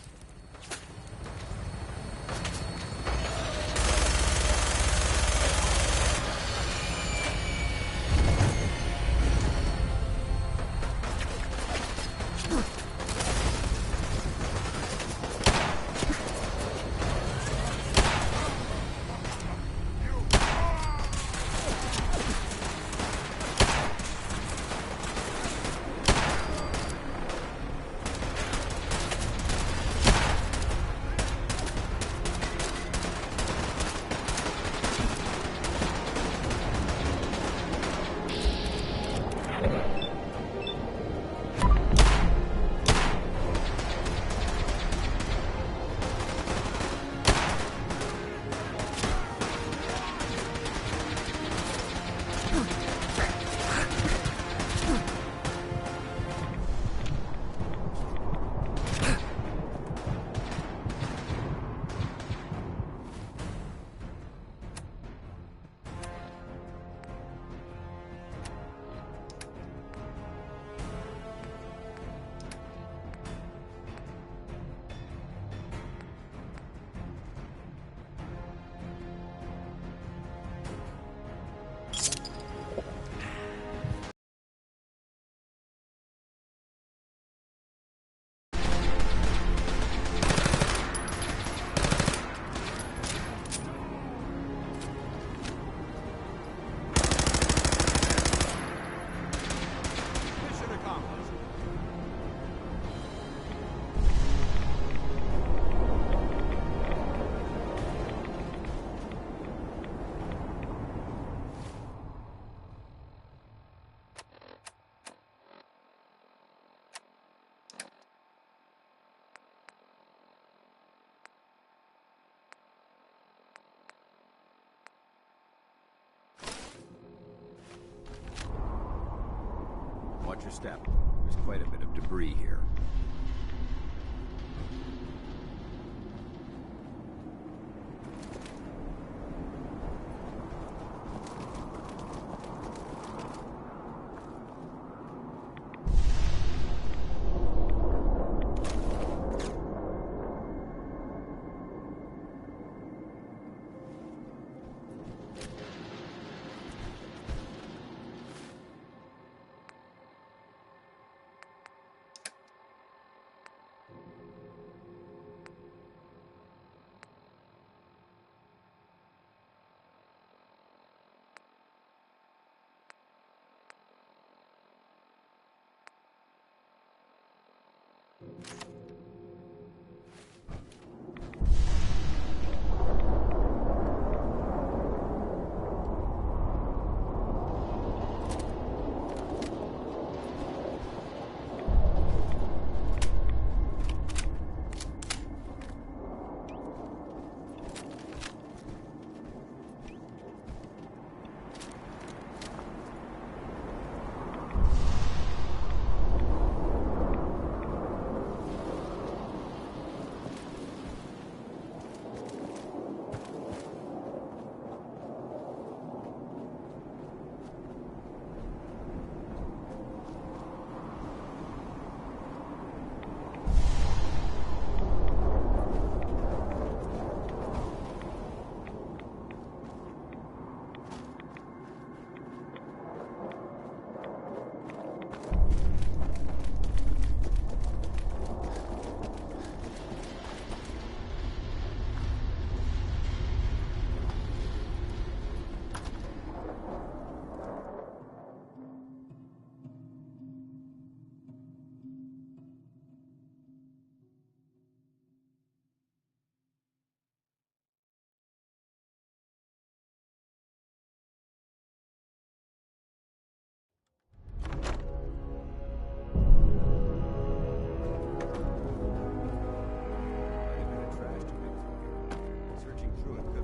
H: Watch your step. There's quite a bit of debris here.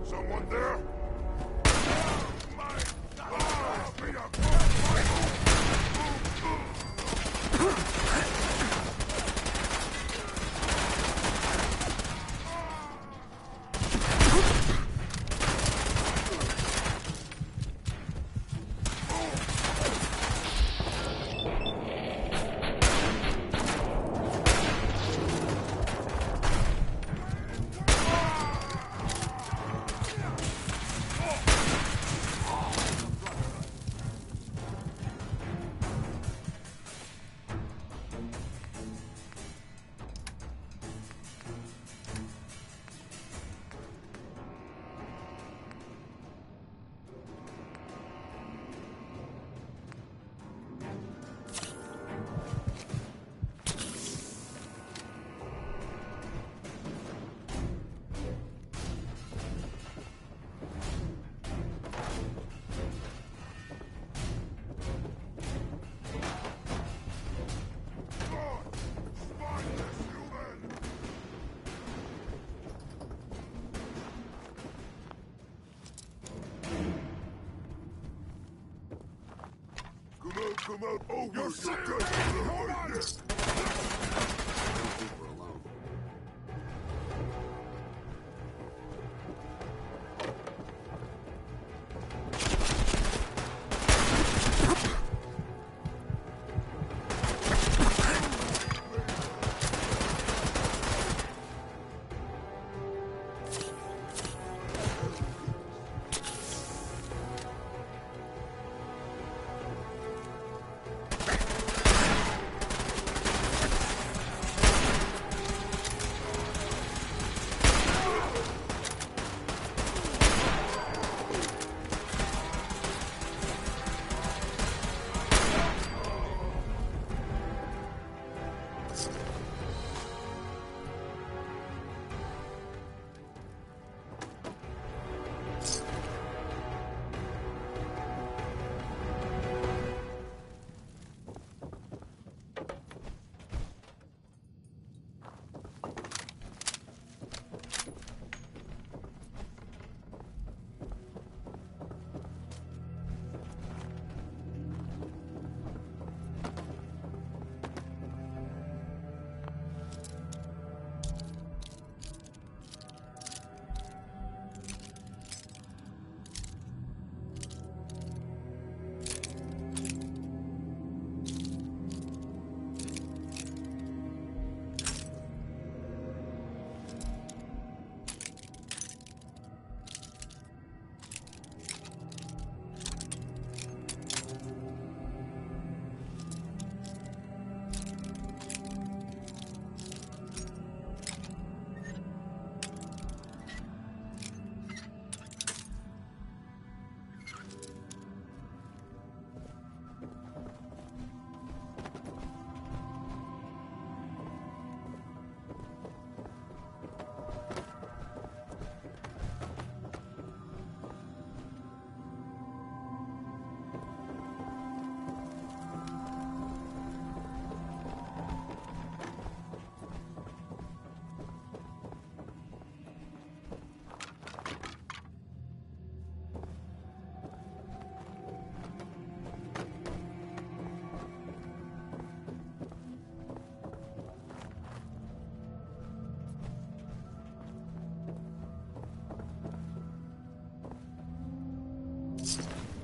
C: Someone there? come out over your good.
H: We're alone.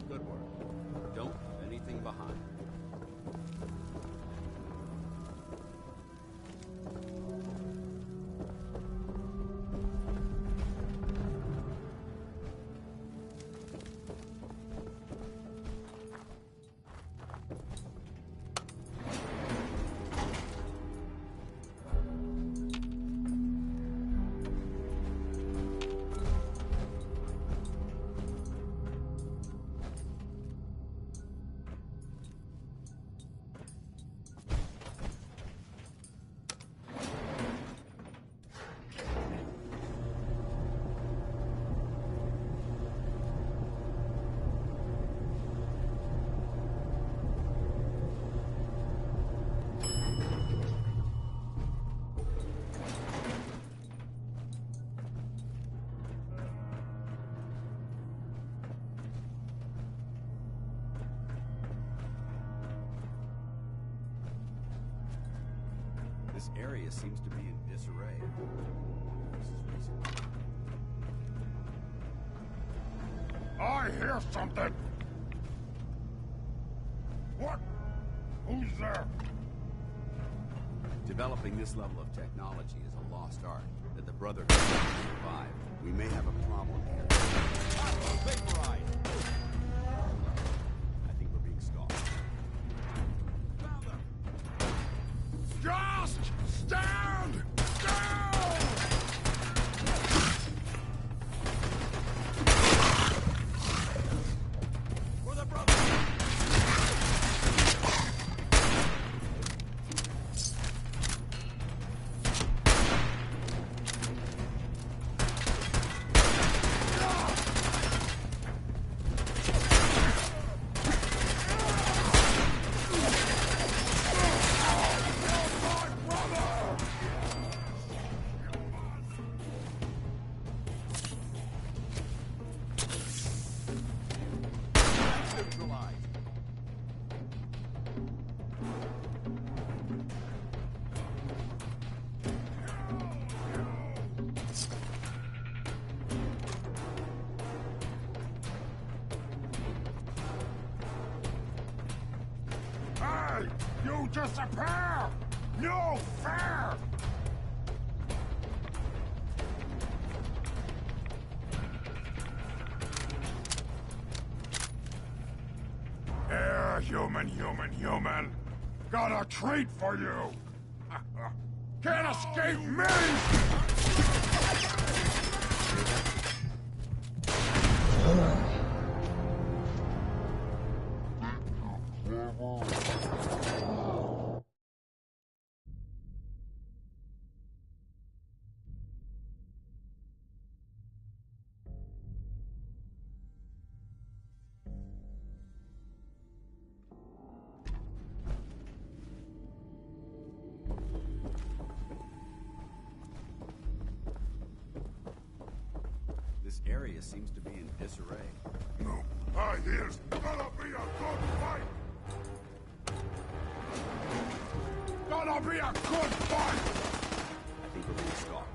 H: Good work. Don't leave anything behind. This area seems to be in disarray.
C: I hear something! What? Who's there?
H: Developing this level of technology is a lost art that the Brotherhood can survive. We may have a problem here. Vaporite! I think we're being stalked. Found them!
C: Just stand down!
H: For the Brotherhood!
C: You disappear! No fair! Here, human. Got a treat for you! Can't escape me!
H: This area seems to be in disarray.
C: No, here's gonna be a good fight! Gonna be a good fight!
H: I think we're being stalked.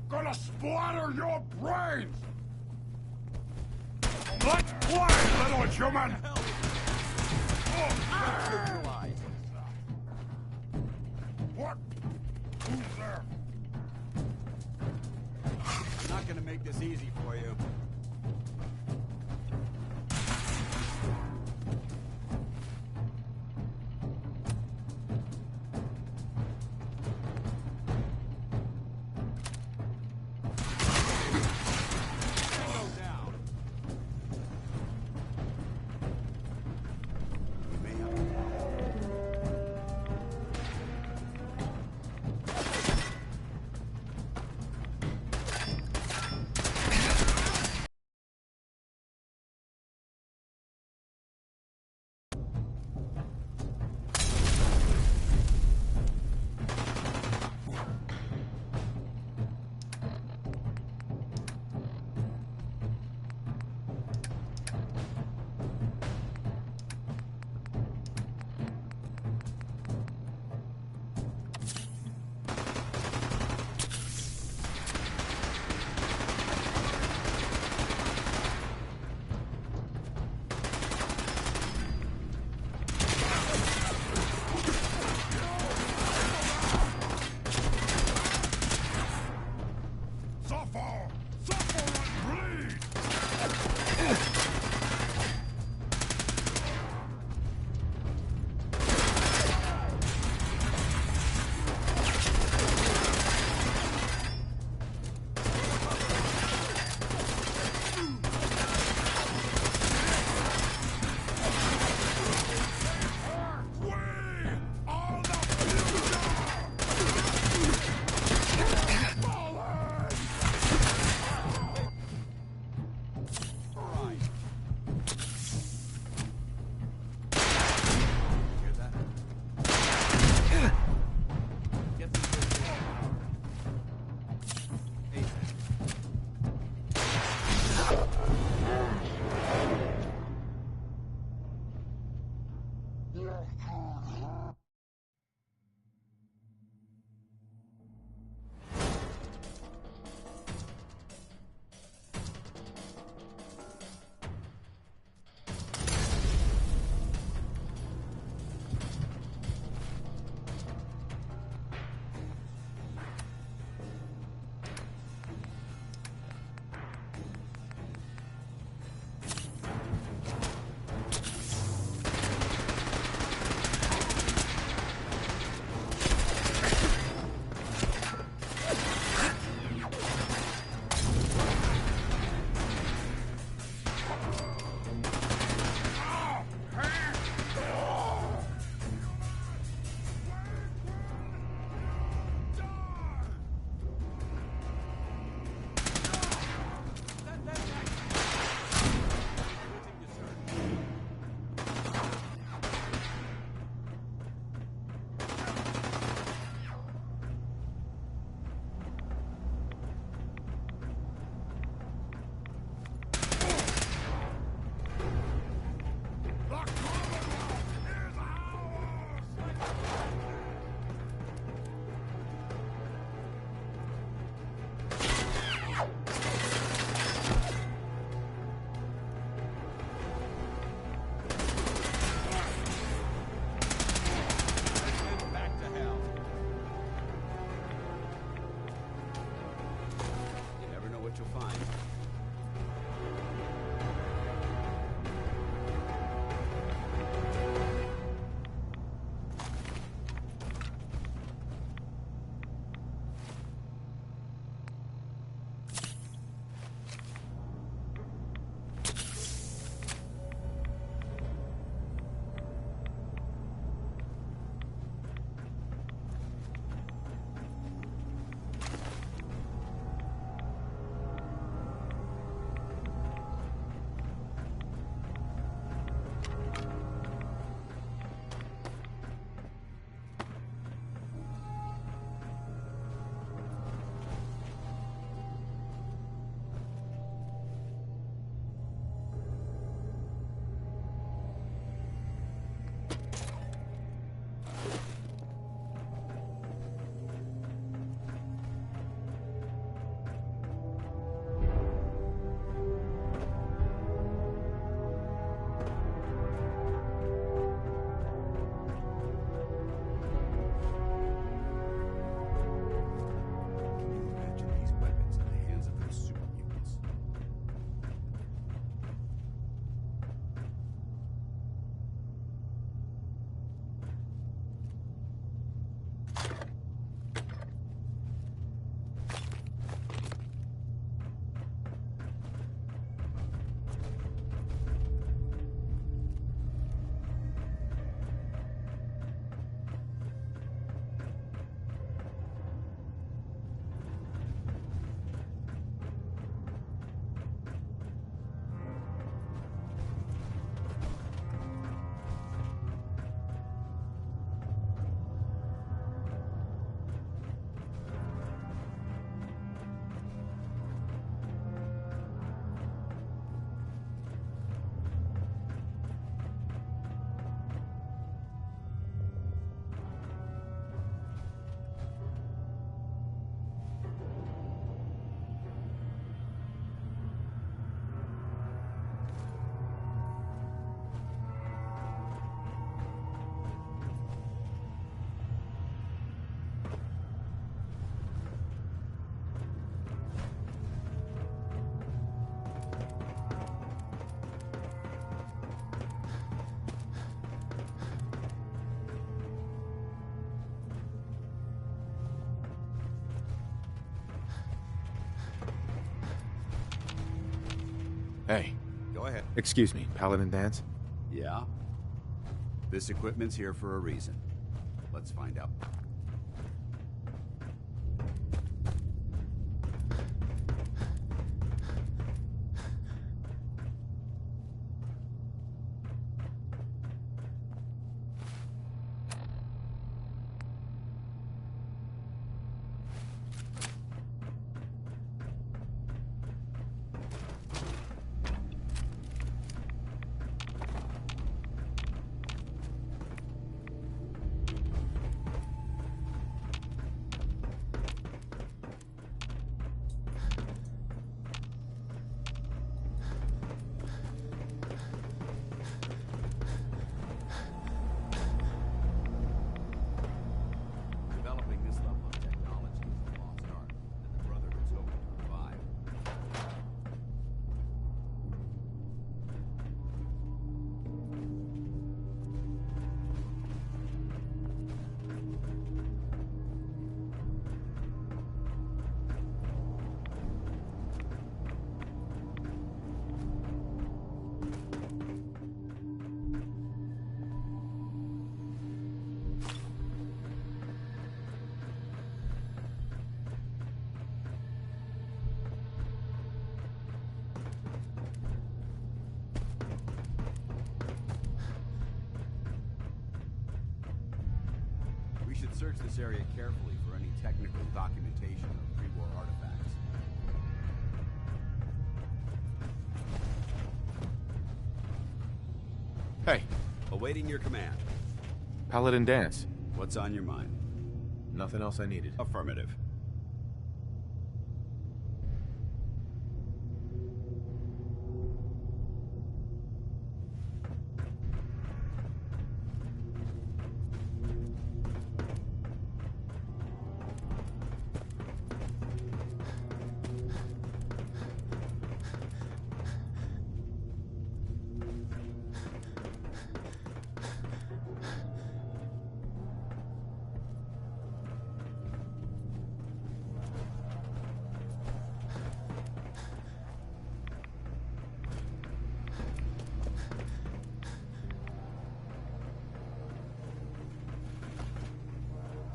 C: Gonna splatter your brains! Let's play, little human! What? Who's there?
H: I'm not gonna make this easy for you.
A: Hey.
H: Go ahead.
A: Excuse me, Paladin Danse?
H: Yeah? This equipment's here for a reason. Let's find out. We should search this area carefully for any technical documentation of pre-war artifacts.
A: Hey.
H: Awaiting your command.
A: Paladin Danse.
H: What's on your mind?
A: Nothing else I needed.
H: Affirmative.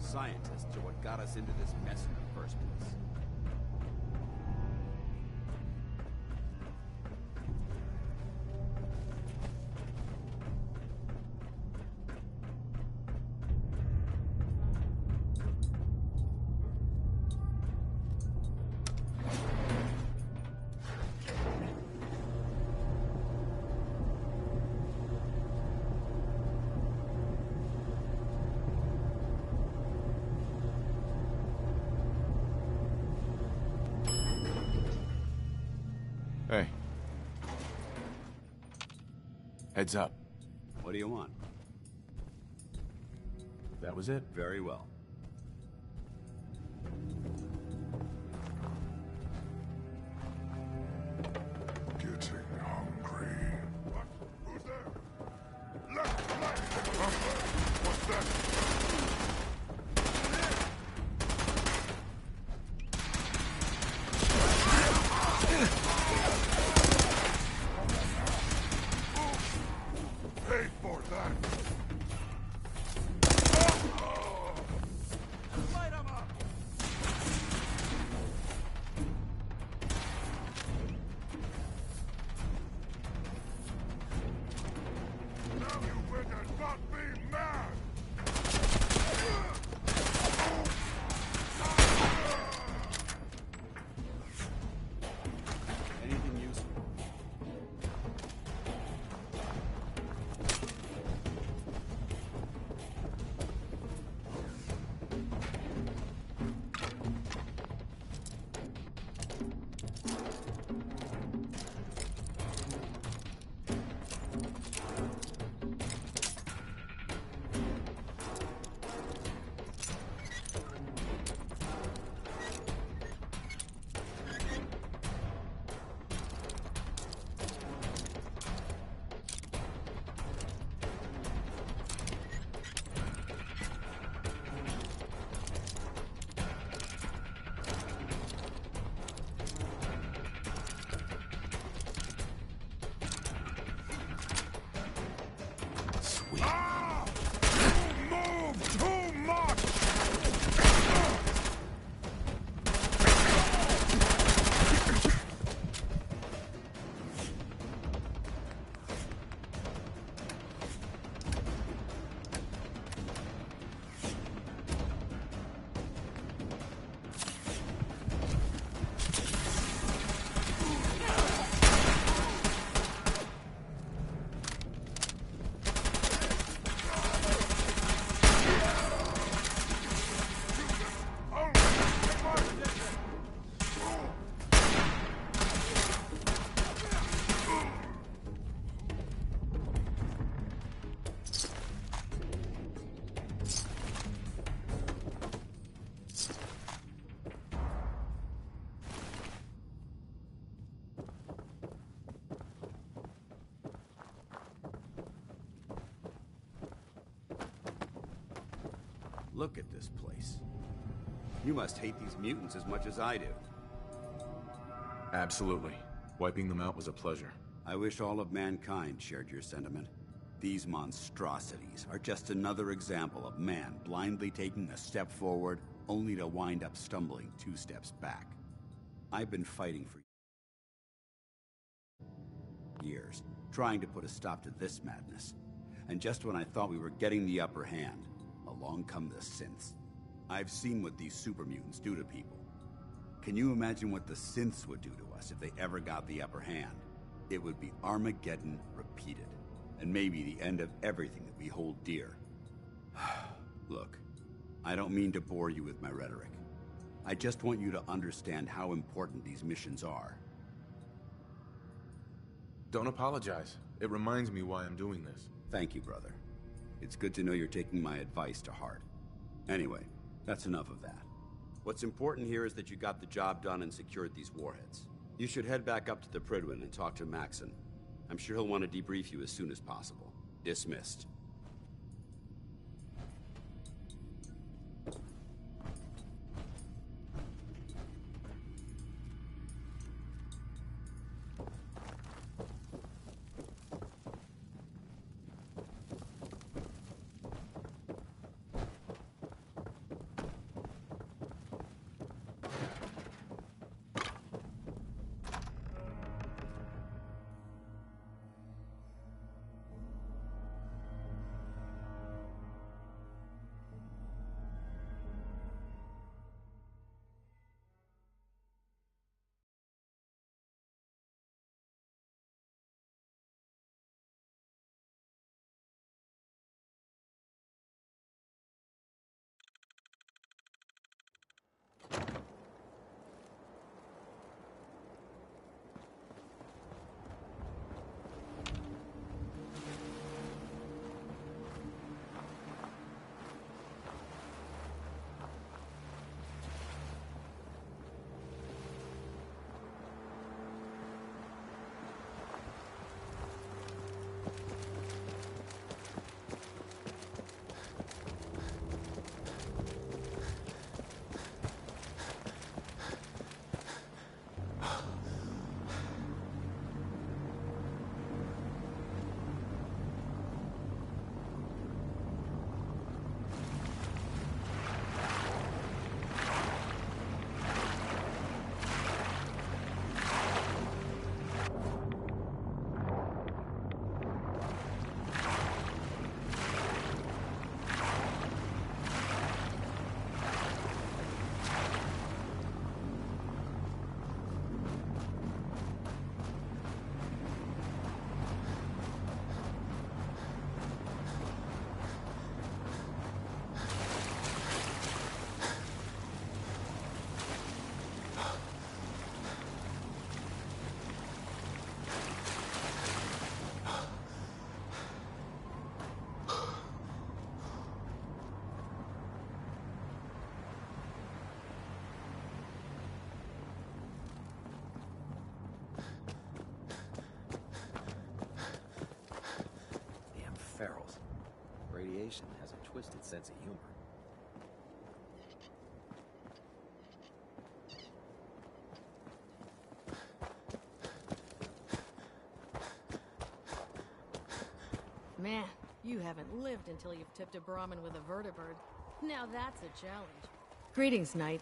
H: Scientists are what got us into this mess in the first place.
A: Hey. Heads up.
H: What do you want?
A: That was it?
H: Very well.
C: Getting hungry. What? Who's there? Left, left! Huh? What's that? Pay for that!
H: Look at this place. You must hate these mutants as much as I do.
A: Absolutely. Wiping them out was a pleasure.
H: I wish all of mankind shared your sentiment. These monstrosities are just another example of man blindly taking a step forward, only to wind up stumbling 2 steps back. I've been fighting for years, trying to put a stop to this madness. And just when I thought we were getting the upper hand, along come the synths. I've seen what these super mutants do to people. Can you imagine what the synths would do to us if they ever got the upper hand? It would be Armageddon repeated, and maybe the end of everything that we hold dear. Look, I don't mean to bore you with my rhetoric. I just want you to understand how important these missions are.
A: Don't apologize. It reminds me why I'm doing this.
H: Thank you, brother. It's good to know you're taking my advice to heart. Anyway, that's enough of that. What's important here is that you got the job done and secured these warheads. You should head back up to the Prydwen and talk to Maxon. I'm sure he'll want to debrief you as soon as possible. Dismissed.
L: Ferals. Radiation has a twisted sense of humor.
K: Man, you haven't lived until you've tipped a Brahmin with a vertibird. Now that's a challenge. Greetings, Knight.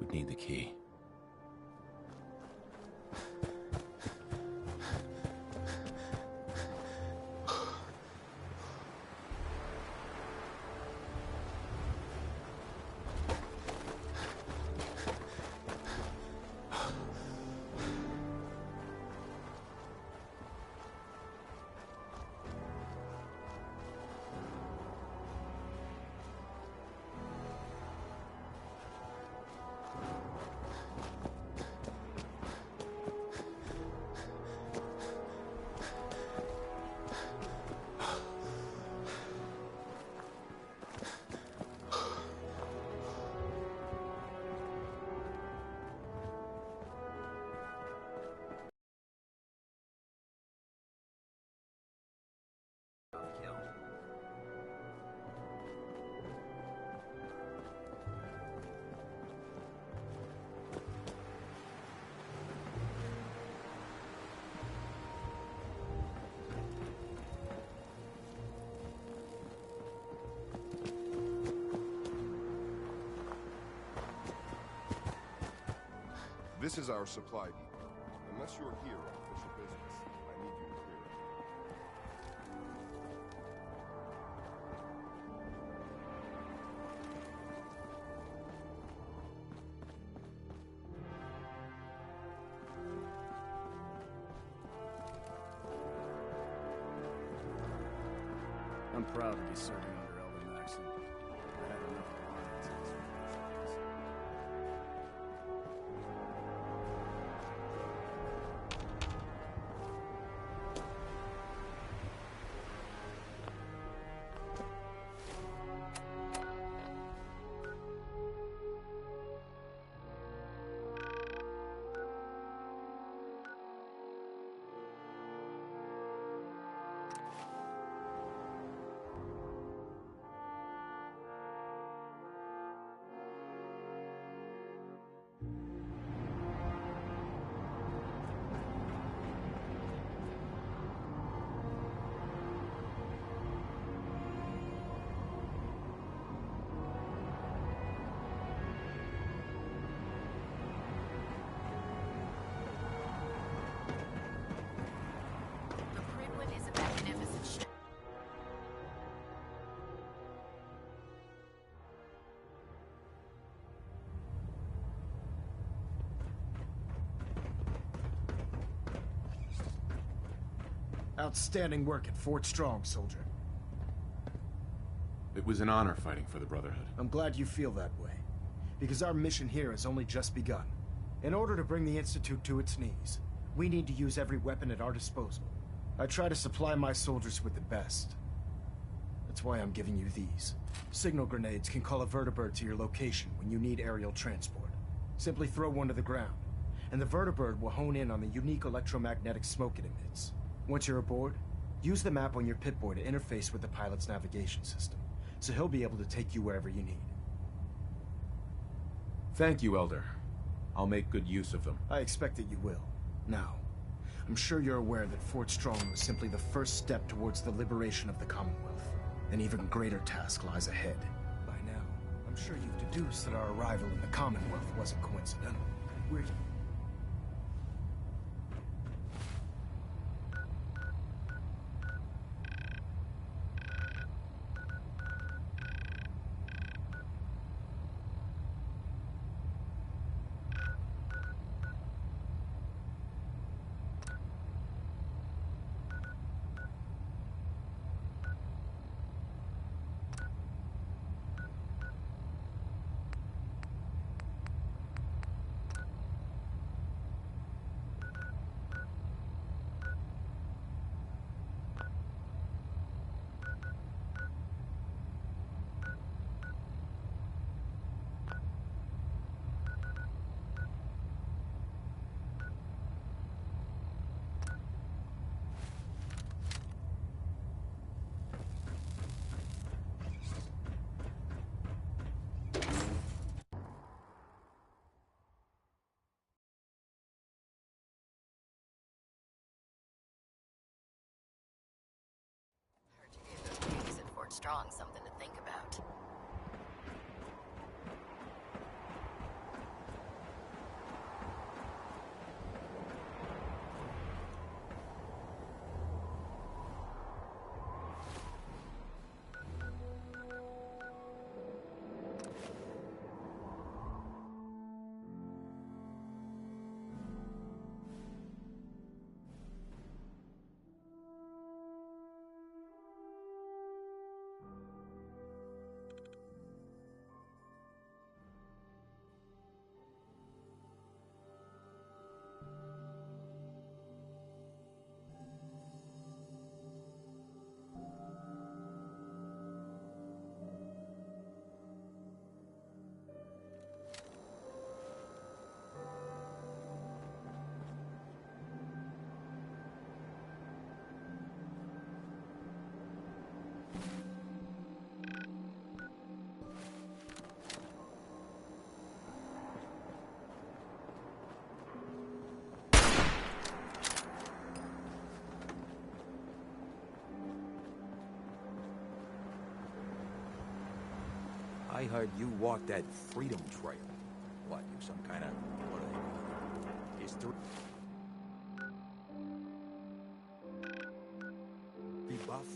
A: We'd need the key.
C: This is our supply depot. Unless you're here on official business, I need you to clear it.
J: I'm proud to be serving under Elder Maxon. I had enough alliances for those days. Outstanding work at Fort Strong, soldier.
A: It was an honor fighting for the Brotherhood.
J: I'm glad you feel that way, because our mission here has only just begun. In order to bring the Institute to its knees, we need to use every weapon at our disposal. I try to supply my soldiers with the best. That's why I'm giving you these. Signal grenades can call a vertibird to your location when you need aerial transport. Simply throw one to the ground, and the vertibird will hone in on the unique electromagnetic smoke it emits. Once you're aboard, use the map on your Pip-Boy to interface with the pilot's navigation system, so he'll be able to take you wherever you need.
A: Thank you, Elder. I'll make good use of them.
J: I expect that you will. Now, I'm sure you're aware that Fort Strong was simply the first step towards the liberation of the Commonwealth. An even greater task lies ahead. By now, I'm sure you've deduced that our arrival in the Commonwealth wasn't coincidental. We're...
D: Strong, something to think about.
L: I heard you walked that freedom trail. What, you some kind of... what are they called?
Q: history. Be buff.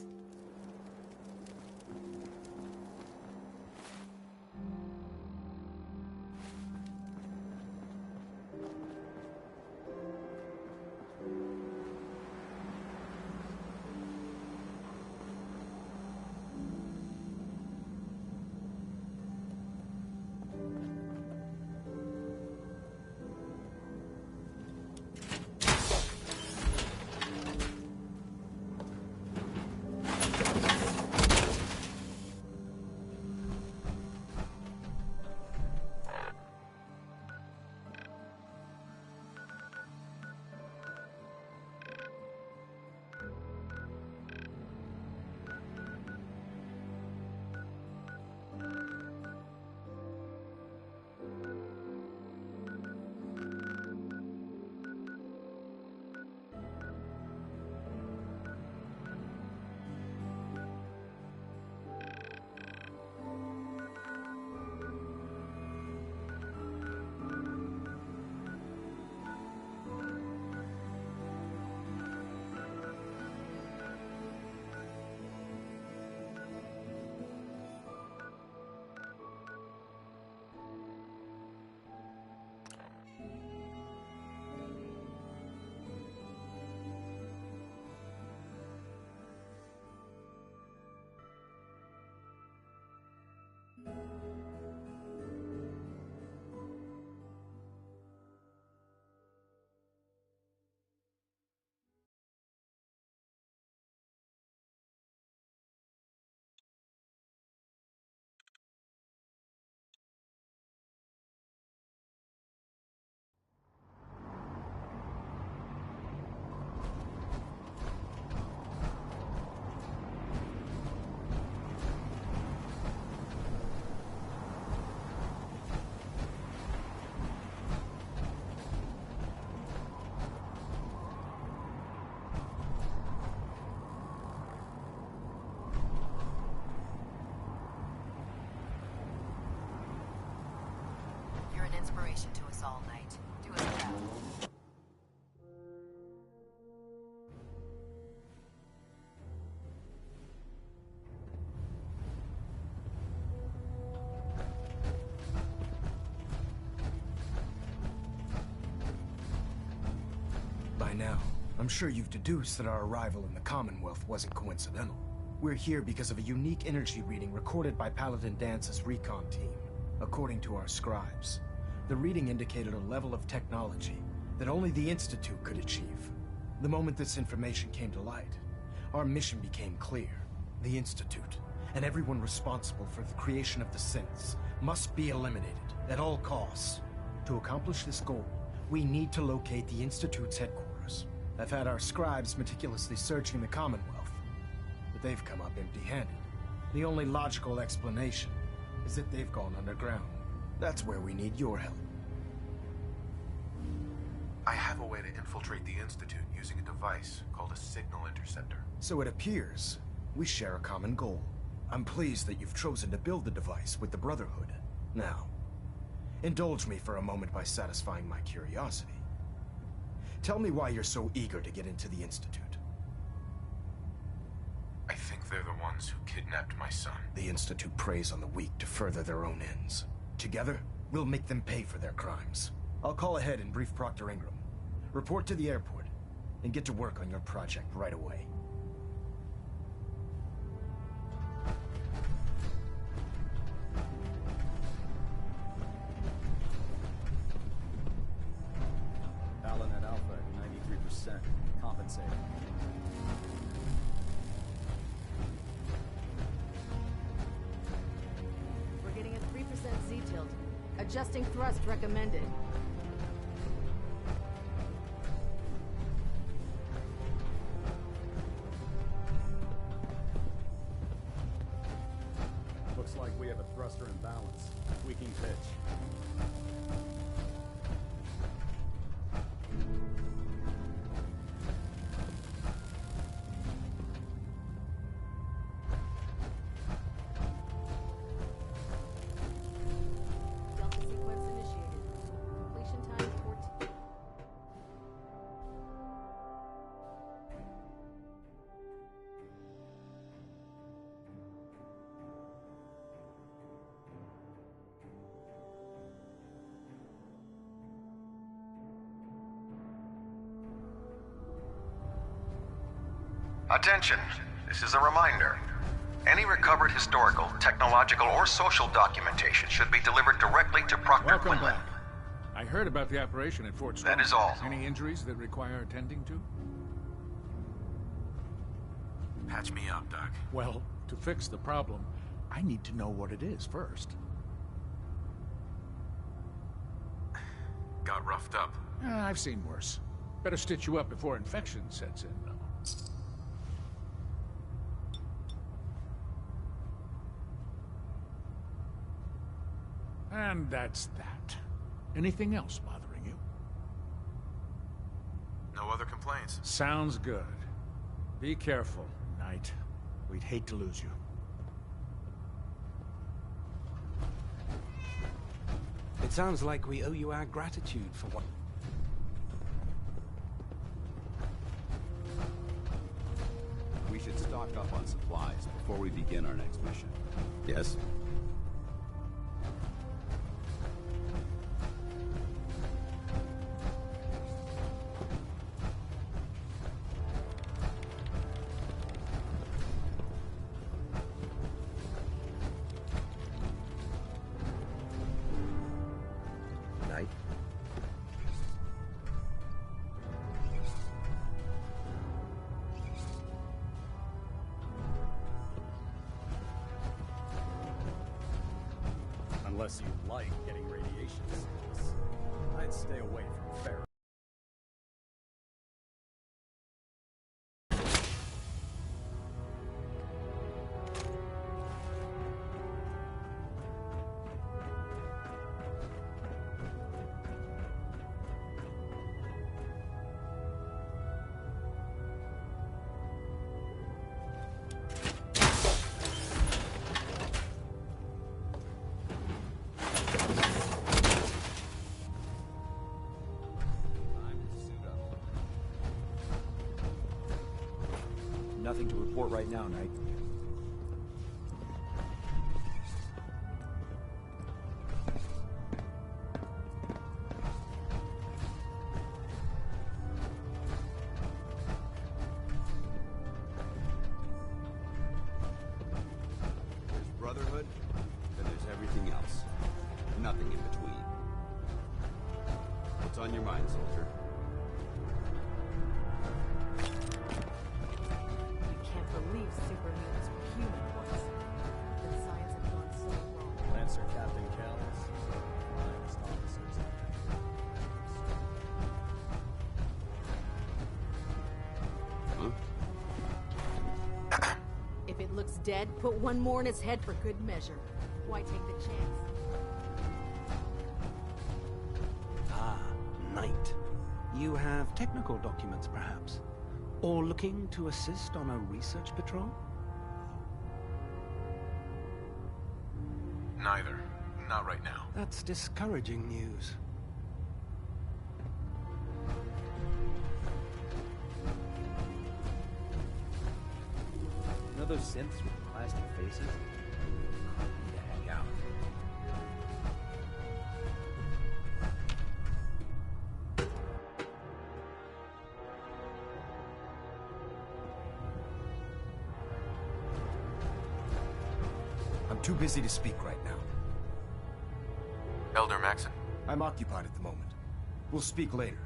R: You're an inspiration to us all, Knight. Do us proud.
S: By now, I'm sure you've deduced that our arrival in the Commonwealth wasn't coincidental. We're here because of a unique energy reading recorded by Paladin Dance's recon team. According to our scribes, the reading indicated a level of technology that only the Institute could achieve. The moment this information came to light, our mission became clear. The Institute, and everyone responsible for the creation of the synths, must be eliminated at all costs. To accomplish this goal, we need to locate the Institute's headquarters. I've had our scribes meticulously searching the Commonwealth, but they've come up empty-handed. The only logical explanation is that they've gone underground. That's where we need your help.
A: I have a way to infiltrate the Institute using a device called a signal interceptor.
S: So it appears we share a common goal. I'm pleased that you've chosen to build the device with the Brotherhood. Now, indulge me for a moment by satisfying my curiosity. Tell me why you're so eager to get into the Institute.
A: I think they're the ones who kidnapped my son.
S: The Institute preys on the weak to further their own ends. Together, we'll make them pay for their crimes. I'll call ahead and brief Proctor Ingram. Report to the airport, and get to work on your project right away.
T: Talon at Alpha at 93%. Compensating.
K: We're getting a 3% Z-tilt. Adjusting thrust recommended.
T: Looks like we have a thruster imbalance. Tweaking pitch.
K: Delta sequence initiated. Completion time 14.
G: Attention, this is a reminder. Any recovered historical, technological, or social documentation should be delivered directly to Proctor
P: Welcome
G: Quinlan.
P: back. I heard about the operation at Fort Swan.
G: That is all.
P: Any injuries that require attending to?
A: Patch me up, Doc.
P: Well, to fix the problem, I need to know what it is first.
A: Got roughed up.
P: I've seen worse. Better stitch you up before infection sets in, though. And that's that. Anything else bothering you?
A: No other complaints.
P: Sounds good. Be careful, Knight. We'd hate to lose you.
Q: It sounds like we owe you our gratitude for what...
H: We should stock up on supplies before we begin our next mission.
F: Yes?
L: Knight?
T: Unless you like getting radiation sickness, I'd stay away from ferret.
L: Nothing to report right now, Knight.
H: There's Brotherhood, then there's everything else. Nothing in between. What's on your mind, soldier?
K: Believe superhumans were human once. But science had gone so wrong.
T: Lancer Captain Kells, finest officers
H: Huh?
K: If it looks dead, put one more in its head for good measure. Why take the chance?
Q: Ah, Knight. You have technical documents, perhaps? Or looking to assist on a research patrol?
A: Neither. Not right now.
Q: That's discouraging news.
L: You know those synths with plastic faces? Need to hang out.
S: I'm too busy to speak right now.
A: Elder Maxon.
S: I'm occupied at the moment. We'll speak later.